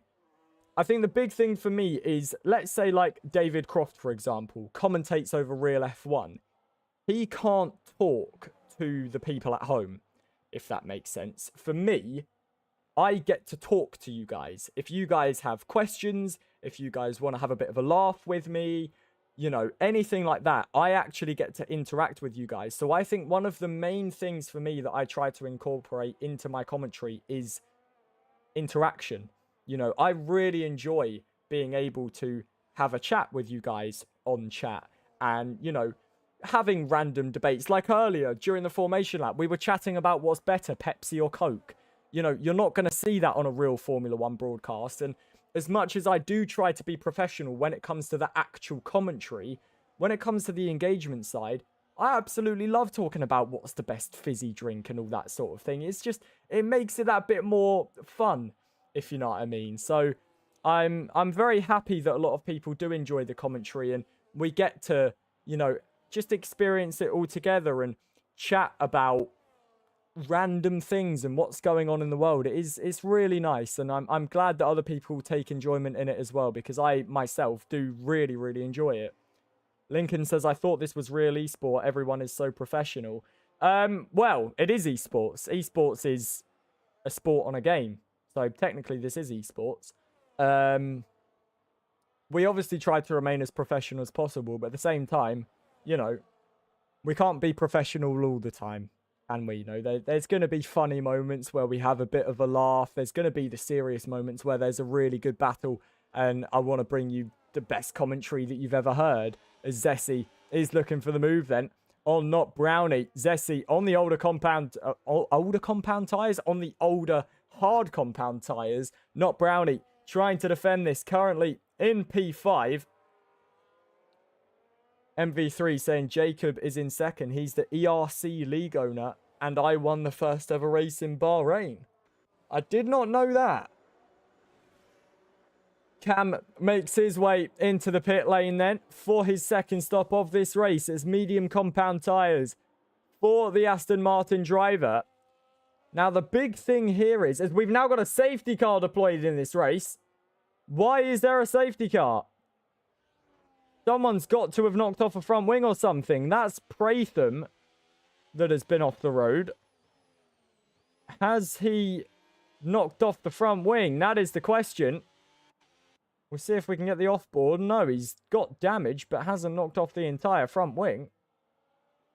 I think the big thing for me is, let's say like David Croft, for example, commentates over Real F1. He can't talk to the people at home, if that makes sense. For me, I get to talk to you guys. If you guys have questions, if you guys want to have a bit of a laugh with me, you know, anything like that, I actually get to interact with you guys. So I think one of the main things for me that I try to incorporate into my commentary is interaction. You know, I really enjoy being able to have a chat with you guys on chat and, you know, having random debates. Like earlier during the formation lap, we were chatting about what's better, Pepsi or Coke. You know, you're not going to see that on a real Formula One broadcast. And as much as I do try to be professional when it comes to the actual commentary, when it comes to the engagement side, I absolutely love talking about what's the best fizzy drink and all that sort of thing. It's just, it makes it that bit more fun, if you know what I mean. So I'm very happy that a lot of people do enjoy the commentary and we get to, you know, just experience it all together and chat about random things and what's going on in the world. It's really nice, and I'm glad that other people take enjoyment in it as well, because I myself do really, really enjoy it. Lincoln says, I thought this was real esport. Everyone is so professional. Well, it is esports. Esports is a sport on a game. So technically this is esports. We obviously try to remain as professional as possible, but at the same time, you know, we can't be professional all the time. And we, you know, there's going to be funny moments where we have a bit of a laugh. There's going to be the serious moments where there's a really good battle. And I want to bring you the best commentary that you've ever heard. As Zessie is looking for the move then on Not Brownie. Zessie on the older compound tyres, on the older hard compound tyres. Not Brownie trying to defend this currently in P5. MV3 saying Jacob is in second. He's the ERC league owner, and I won the first ever race in Bahrain. I did not know that. Cam makes his way into the pit lane then for his second stop of this race as medium compound tyres for the Aston Martin driver. Now, the big thing here is we've now got a safety car deployed in this race. Why is there a safety car? Someone's got to have knocked off a front wing or something. That's Pratham that has been off the road. Has he knocked off the front wing? That is the question. We'll see if we can get the off-board. No, he's got damage, but hasn't knocked off the entire front wing.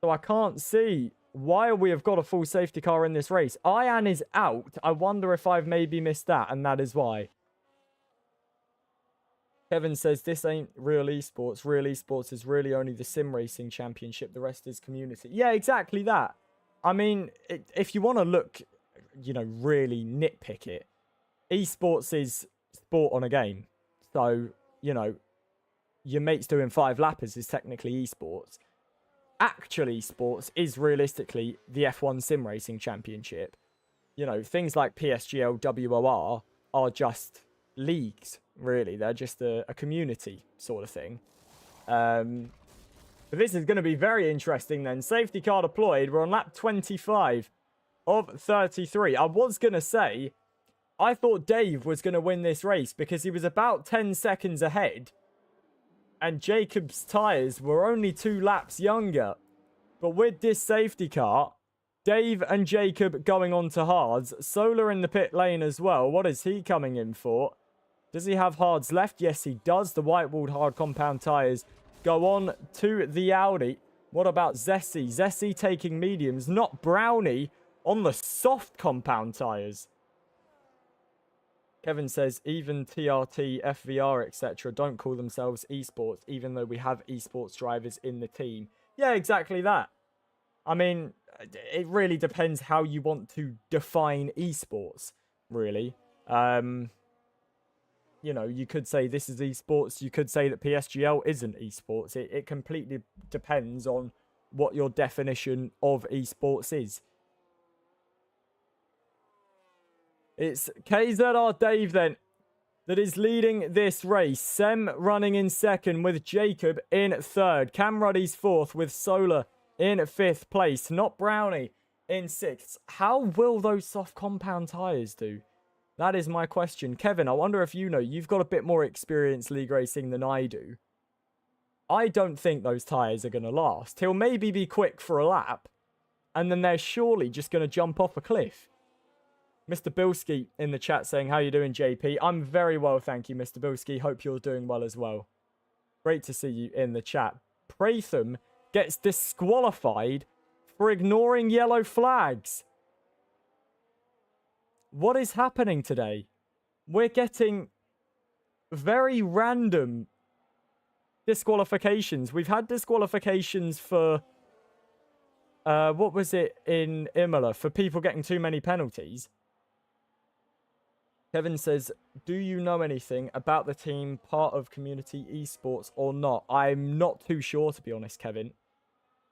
So I can't see why we have got a full safety car in this race. Ian is out. I wonder if I've maybe missed that, and that is why. Kevin says, this ain't real esports. Real esports is really only the sim racing championship. The rest is community. Yeah, exactly that. I mean, if you want to look, you know, really nitpick it, esports is sport on a game. So, you know, your mates doing 5 lappers is technically esports. Actual esports is realistically the F1 sim racing championship. You know, things like PSGL, WOR are just leagues, really. They're just a community sort of thing. But this is going to be very interesting then. Safety car deployed. We're on lap 25 of 33. I was going to say, I thought Dave was going to win this race because he was about 10 seconds ahead. And Jacob's tyres were only 2 laps younger. But with this safety car, Dave and Jacob going on to hards. Solar in the pit lane as well. What is he coming in for? Does he have hards left? Yes, he does. The white-walled hard compound tyres go on to the Audi. What about Zessie? Zessie taking mediums, not Brownie, on the soft compound tyres. Kevin says, even TRT, FVR, etc. don't call themselves esports, even though we have esports drivers in the team. Yeah, exactly that. I mean, it really depends how you want to define esports, really. You know, you could say this is esports. You could say that PSGL isn't esports. It completely depends on what your definition of esports is. It's KZR Dave then that is leading this race. Sem running in second with Jacob in third. Cam Ruddy's fourth with Solar in fifth place. Not Brownie in sixth. How will those soft compound tyres do? That is my question. Kevin, I wonder if you know. You've got a bit more experience league racing than I do. I don't think those tyres are going to last. He'll maybe be quick for a lap. And then they're surely just going to jump off a cliff. Mr. Bilski in the chat saying, how you doing, JP? I'm very well, thank you, Mr. Bilski. Hope you're doing well as well. Great to see you in the chat. Pratham gets disqualified for ignoring yellow flags. What is happening today? We're getting very random disqualifications. We've had disqualifications for, what was it in Imola? For people getting too many penalties. Kevin says, do you know anything about the team part of community esports or not? I'm not too sure, to be honest, Kevin.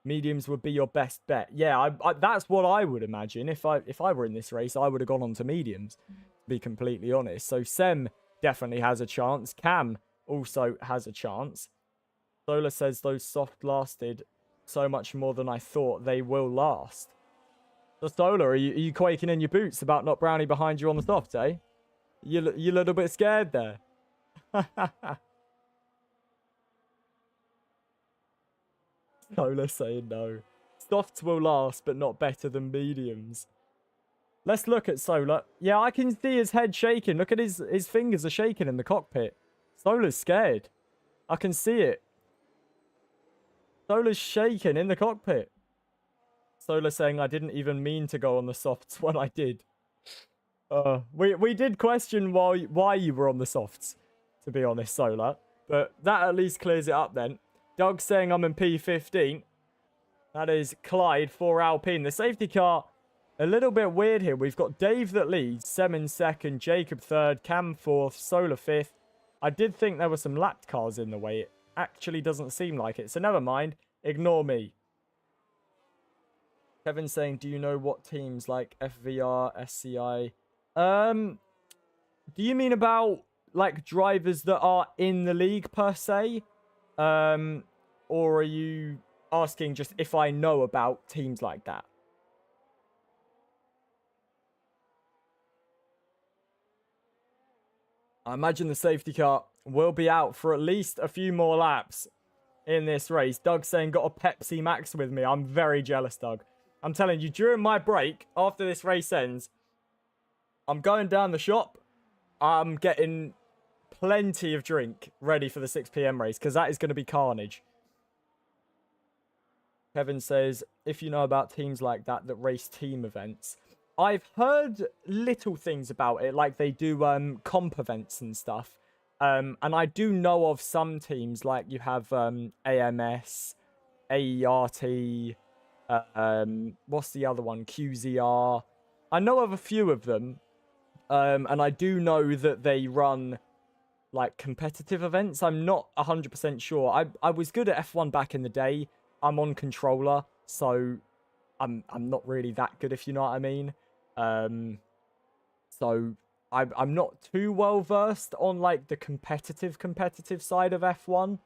Mediums would be your best bet. Yeah, that's what I would imagine. If I were in this race, I would have gone on to mediums, to be completely honest. So Sem definitely has a chance. Cam also has a chance. Solar says those soft lasted so much more than I thought they will last. So Solar, are you quaking in your boots about not Brownie behind you on the soft, eh? You're a little bit scared there. Solar saying no. Softs will last, but not better than mediums. Let's look at Solar. Yeah, I can see his head shaking. Look at his fingers are shaking in the cockpit. Solar's scared. I can see it. Solar's shaking in the cockpit. Solar saying, I didn't even mean to go on the softs when I did. We did question why you were on the softs, to be honest, Solar. But that at least clears it up then. Doug saying I'm in P15. That is Clyde for Alpine. The safety car, a little bit weird here. We've got Dave that leads, Sem in second, Jacob third, Cam fourth, Solar fifth. I did think there were some lapped cars in the way. It actually doesn't seem like it. So never mind. Ignore me. Kevin saying, do you know what teams like FVR, SCI... do you mean about, like, drivers that are in the league, per se? Or are you asking just if I know about teams like that? I imagine the safety car will be out for at least a few more laps in this race. Doug saying, got a Pepsi Max with me. I'm very jealous, Doug. I'm telling you, during my break, after this race ends, I'm going down the shop. I'm getting plenty of drink ready for the 6 p.m. race, because that is going to be carnage. Kevin says, if you know about teams like that race team events. I've heard little things about it, like they do comp events and stuff. And I do know of some teams, like you have AMS, AERT, what's the other one? QZR. I know of a few of them. And I do know that they run like competitive events. I'm not 100% sure. I was good at F1 back in the day. I'm on controller, so I'm not really that good, if you know what I mean. So I'm not too well versed on like the competitive side of F1.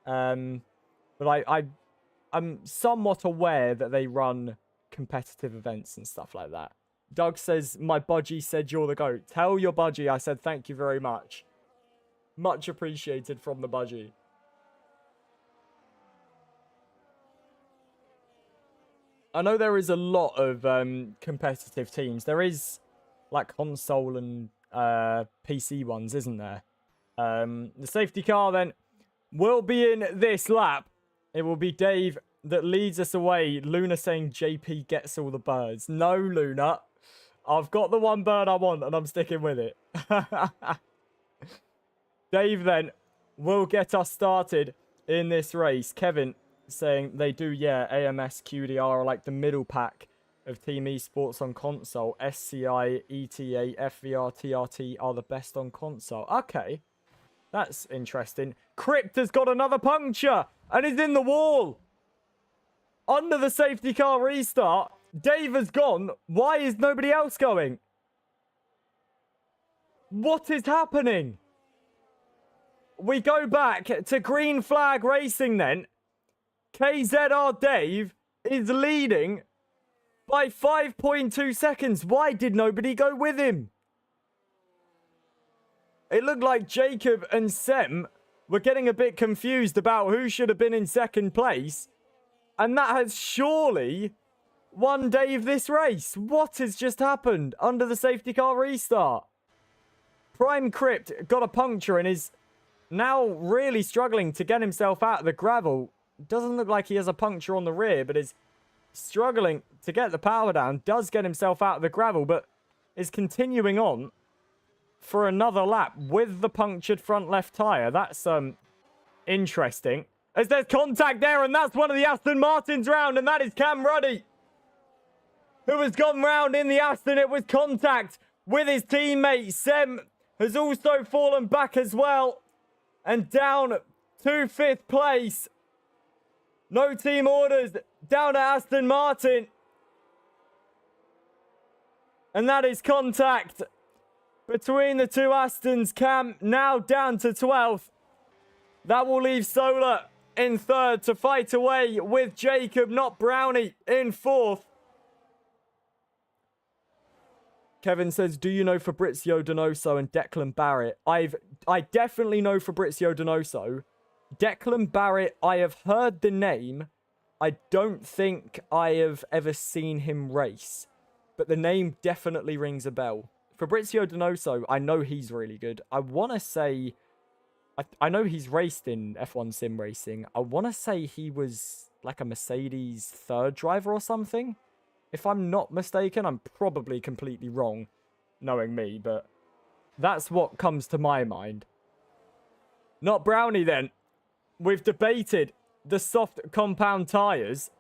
But I'm somewhat aware that they run competitive events and stuff like that. Doug says, my budgie said you're the GOAT. Tell your budgie I said thank you very much. Much appreciated from the budgie. I know there is a lot of competitive teams. There is like console and PC ones, isn't there? The safety car then will be in this lap. It will be Dave that leads us away. Luna saying JP gets all the birds. No, Luna. I've got the one bird I want and I'm sticking with it. Dave then will get us started in this race. Kevin saying they do, yeah, AMS, QDR are like the middle pack of Team Esports on console. SCI, ETA, FVR, TRT are the best on console. Okay, that's interesting. Crypt has got another puncture and is in the wall. Under the safety car restart, Dave has gone. Why is nobody else going? What is happening? We go back to green flag racing then. KZR Dave is leading by 5.2 seconds. Why did nobody go with him? It looked like Jacob and Sem were getting a bit confused about who should have been in second place. And that has surely won Dave this race. What has just happened under the safety car restart? Prime Crypt got a puncture and is now really struggling to get himself out of the gravel. Doesn't look like he has a puncture on the rear, but is struggling to get the power down. Does get himself out of the gravel, but is continuing on for another lap with the punctured front left tyre. That's interesting. As there's contact there, and that's one of the Aston Martins round, and that is Cam Ruddy, who has gone round in the Aston. It was contact with his teammate. Sem has also fallen back as well, and down to 5th place. No team orders down at Aston Martin. And that is contact between the two Astons. Cam now down to 12th. That will leave Solar in 3rd to fight away with Jacob, not Brownie, in 4th. Kevin says, do you know Fabrizio Donoso and Declan Barrett? I definitely know Fabrizio Donoso. Declan Barrett, I have heard the name. I don't think I have ever seen him race. But the name definitely rings a bell. Fabrizio Donoso, I know he's really good. I want to say... I know he's raced in F1 Sim Racing. I want to say he was like a Mercedes 3rd driver or something. If I'm not mistaken, I'm probably completely wrong, knowing me. But that's what comes to my mind. Not Brownie then. We've debated the soft compound tyres.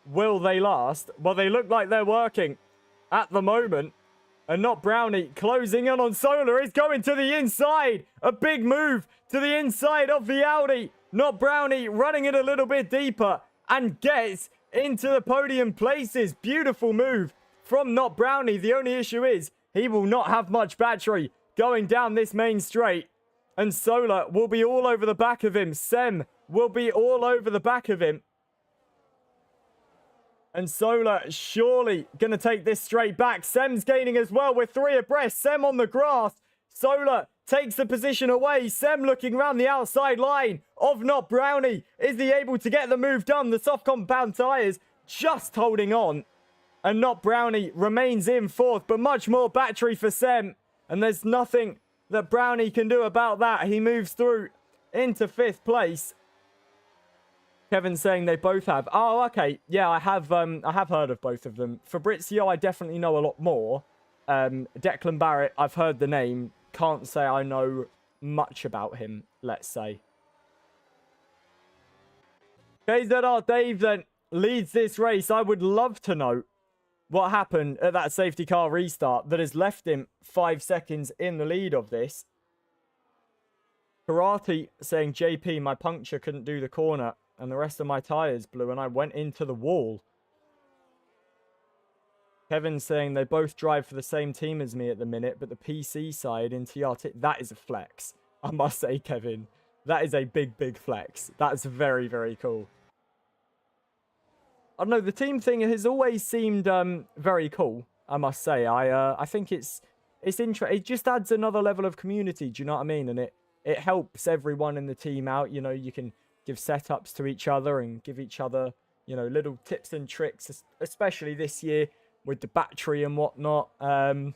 Will they last? Well, they look like they're working at the moment. And not Brownie closing in on Solar is going to the inside. A big move to the inside of the Audi. Not Brownie running it a little bit deeper and gets into the podium places. Beautiful move from Not Brownie. The only issue is he will not have much battery going down this main straight. And Solar will be all over the back of him. Sem will be all over the back of him. And Solar surely going to take this straight back. Sem's gaining as well. We're 3 abreast. Sem on the grass. Solar takes the position away. Sem looking around the outside line of Not Brownie. Is he able to get the move done? The soft compound tyres just holding on. And Not Brownie remains in 4th, but much more battery for Sem. And there's nothing that Brownie can do about that. He moves through into 5th place. Kevin saying they both have. Oh, okay. Yeah, I have heard of both of them. Fabrizio, I definitely know a lot more. Declan Barrett, I've heard the name. Can't say I know much about him, let's say. KZR Dave then leads this race. I would love to know what happened at that safety car restart that has left him 5 seconds in the lead of this. Karate saying, JP, my puncture couldn't do the corner and the rest of my tyres blew and I went into the wall. Kevin saying they both drive for the same team as me at the minute, but the PC side in TRT, that is a flex. I must say, Kevin, that is a big, big flex. That's very, very cool. I don't know, the team thing has always seemed very cool, I must say. I think it's interesting. It just adds another level of community, do you know what I mean? And it helps everyone in the team out. You know, you can give setups to each other and give each other, you know, little tips and tricks, especially this year with the battery and whatnot. You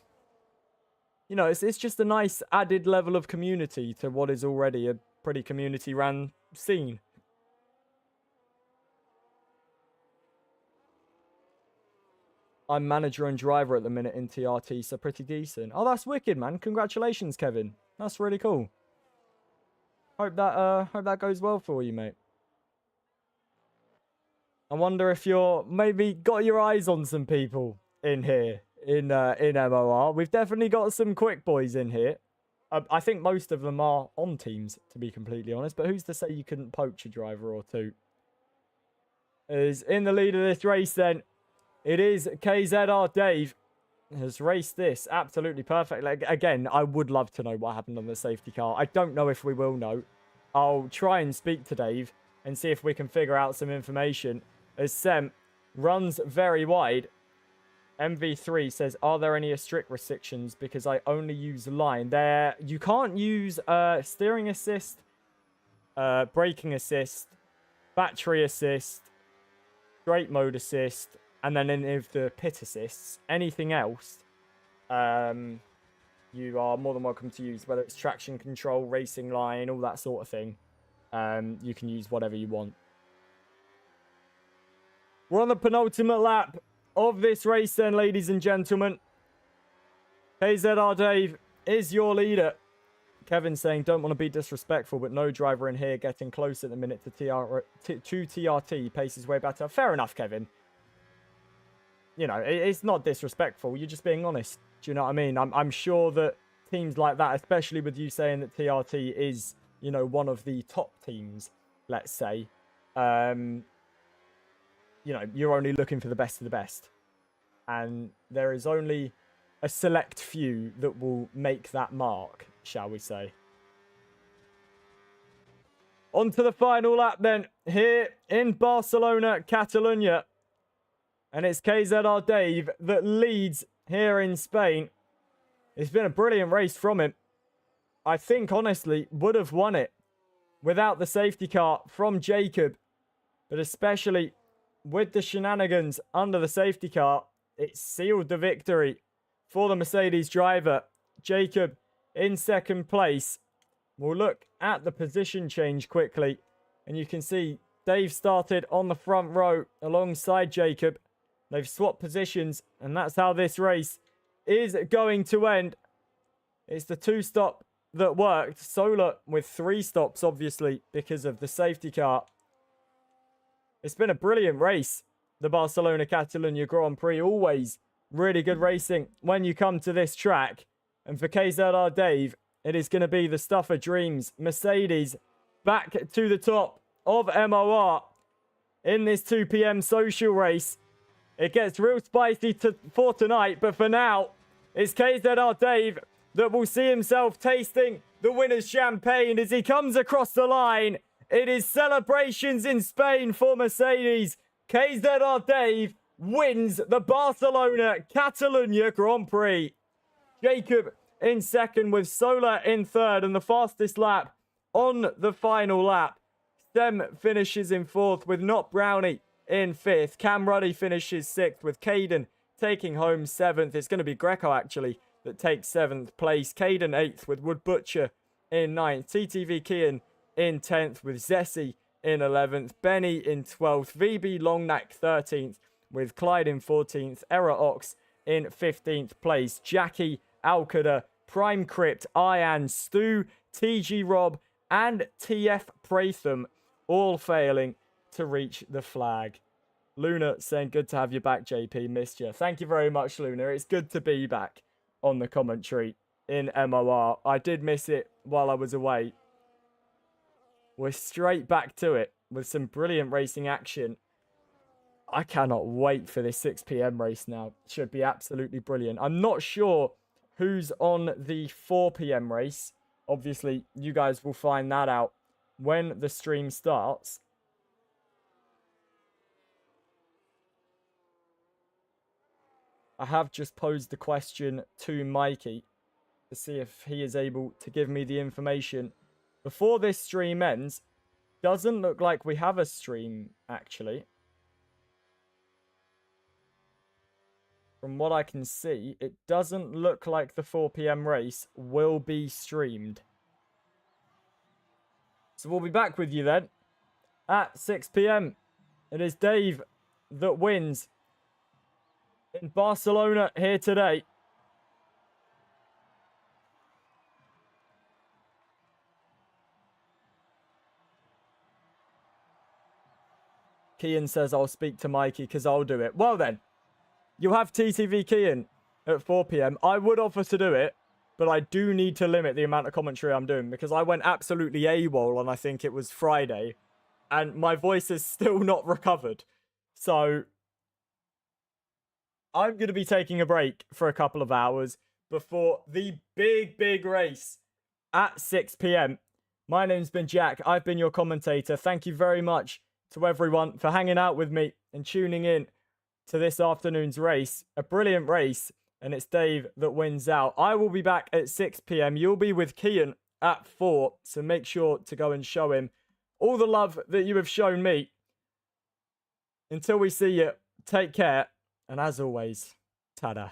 know, it's just a nice added level of community to what is already a pretty community-ran scene. I'm manager and driver at the minute in TRT, so pretty decent. Oh, that's wicked, man. Congratulations, Kevin. That's really cool. Hope that goes well for you, mate. I wonder if you're maybe got your eyes on some people in here in MOR. We've definitely got some quick boys in here. I think most of them are on teams, to be completely honest. But who's to say you couldn't poach a driver or two? Is in the lead of this race then. It is KZR Dave has raced this absolutely perfectly. Again, I would love to know what happened on the safety car. I don't know if we will know. I'll try and speak to Dave and see if we can figure out some information. As Sem runs very wide. MV3 says, are there any strict restrictions? Because I only use line. You can't use steering assist, braking assist, battery assist, straight mode assist, and then any of the pit assists. Anything else, you are more than welcome to use, whether it's traction control, racing line, all that sort of thing. You can use whatever you want. We're on the penultimate lap of this race then, ladies and gentlemen. KZR Dave is your leader. Kevin saying, don't want to be disrespectful, but no driver in here getting close at the minute to TRT. Pace is way better. Fair enough, Kevin. You know, it's not disrespectful. You're just being honest. Do you know what I mean? I'm sure that teams like that, especially with you saying that TRT is, you know, one of the top teams, let's say, you know, you're only looking for the best of the best. And there is only a select few that will make that mark, shall we say. On to the final lap then, here in Barcelona-Catalunya. And it's KZR Dave that leads here in Spain. It's been a brilliant race from him. I think, honestly, would have won it without the safety car from Jacob. But especially with the shenanigans under the safety car, it sealed the victory for the Mercedes driver. Jacob in second place. We'll look at the position change quickly. And you can see Dave started on the front row alongside Jacob. They've swapped positions, and that's how this race is going to end. It's the 2-stop that worked. Solar with 3 stops, obviously, because of the safety car. It's been a brilliant race, the Barcelona-Catalunya Grand Prix. Always really good racing when you come to this track. And for KZR Dave, it is going to be the stuff of dreams. Mercedes back to the top of MOR in this 2 p.m. social race. It gets real spicy for tonight, but for now, it's KZR Dave that will see himself tasting the winner's champagne as he comes across the line. It is celebrations in Spain for Mercedes. KZR Dave wins the Barcelona-Catalunya Grand Prix. Jacob in second with Solar in third, and the fastest lap on the final lap. Sem finishes in fourth with Not Brownie in fifth. Cam Ruddy finishes sixth with Caden taking home seventh. It's going to be Greco, actually, that takes 7th place. Caden 8th with Wood Butcher in 9th. TTV Kian in 10th with Zessie in 11th. Benny in 12th. VB Longneck 13th with Clyde in 14th. Era Ox in 15th place. Jackie, Alcada, Prime Crypt, Ian, Stu, TG Rob, and TF Pratham all failing to reach the flag. Luna saying, good to have you back, JP. Missed you. Thank you very much, Luna. It's good to be back on the commentary in MOR. I did miss it while I was away. We're straight back to it with some brilliant racing action. I cannot wait for this 6 p.m. race now. It should be absolutely brilliant. I'm not sure who's on the 4 p.m. race. Obviously, you guys will find that out when the stream starts. I have just posed the question to Mikey to see if he is able to give me the information before this stream ends. Doesn't look like we have a stream, actually. From what I can see, it doesn't look like the 4 p.m. race will be streamed. So we'll be back with you then at 6 p.m. It is Dave that wins in Barcelona here today. Kian says I'll speak to Mikey because I'll do it. Well then, you'll have TTV Kian at 4 p.m. I would offer to do it, but I do need to limit the amount of commentary I'm doing because I went absolutely AWOL on, I think it was Friday, and my voice is still not recovered. So I'm going to be taking a break for a couple of hours before the big race at 6 p.m. My name's been Jack. I've been your commentator. Thank you very much to everyone for hanging out with me and tuning in to this afternoon's race. A brilliant race, and it's Dave that wins out. I will be back at 6 p.m. You'll be with Kian at 4, so make sure to go and show him all the love that you have shown me. Until we see you, take care, and as always, ta-da.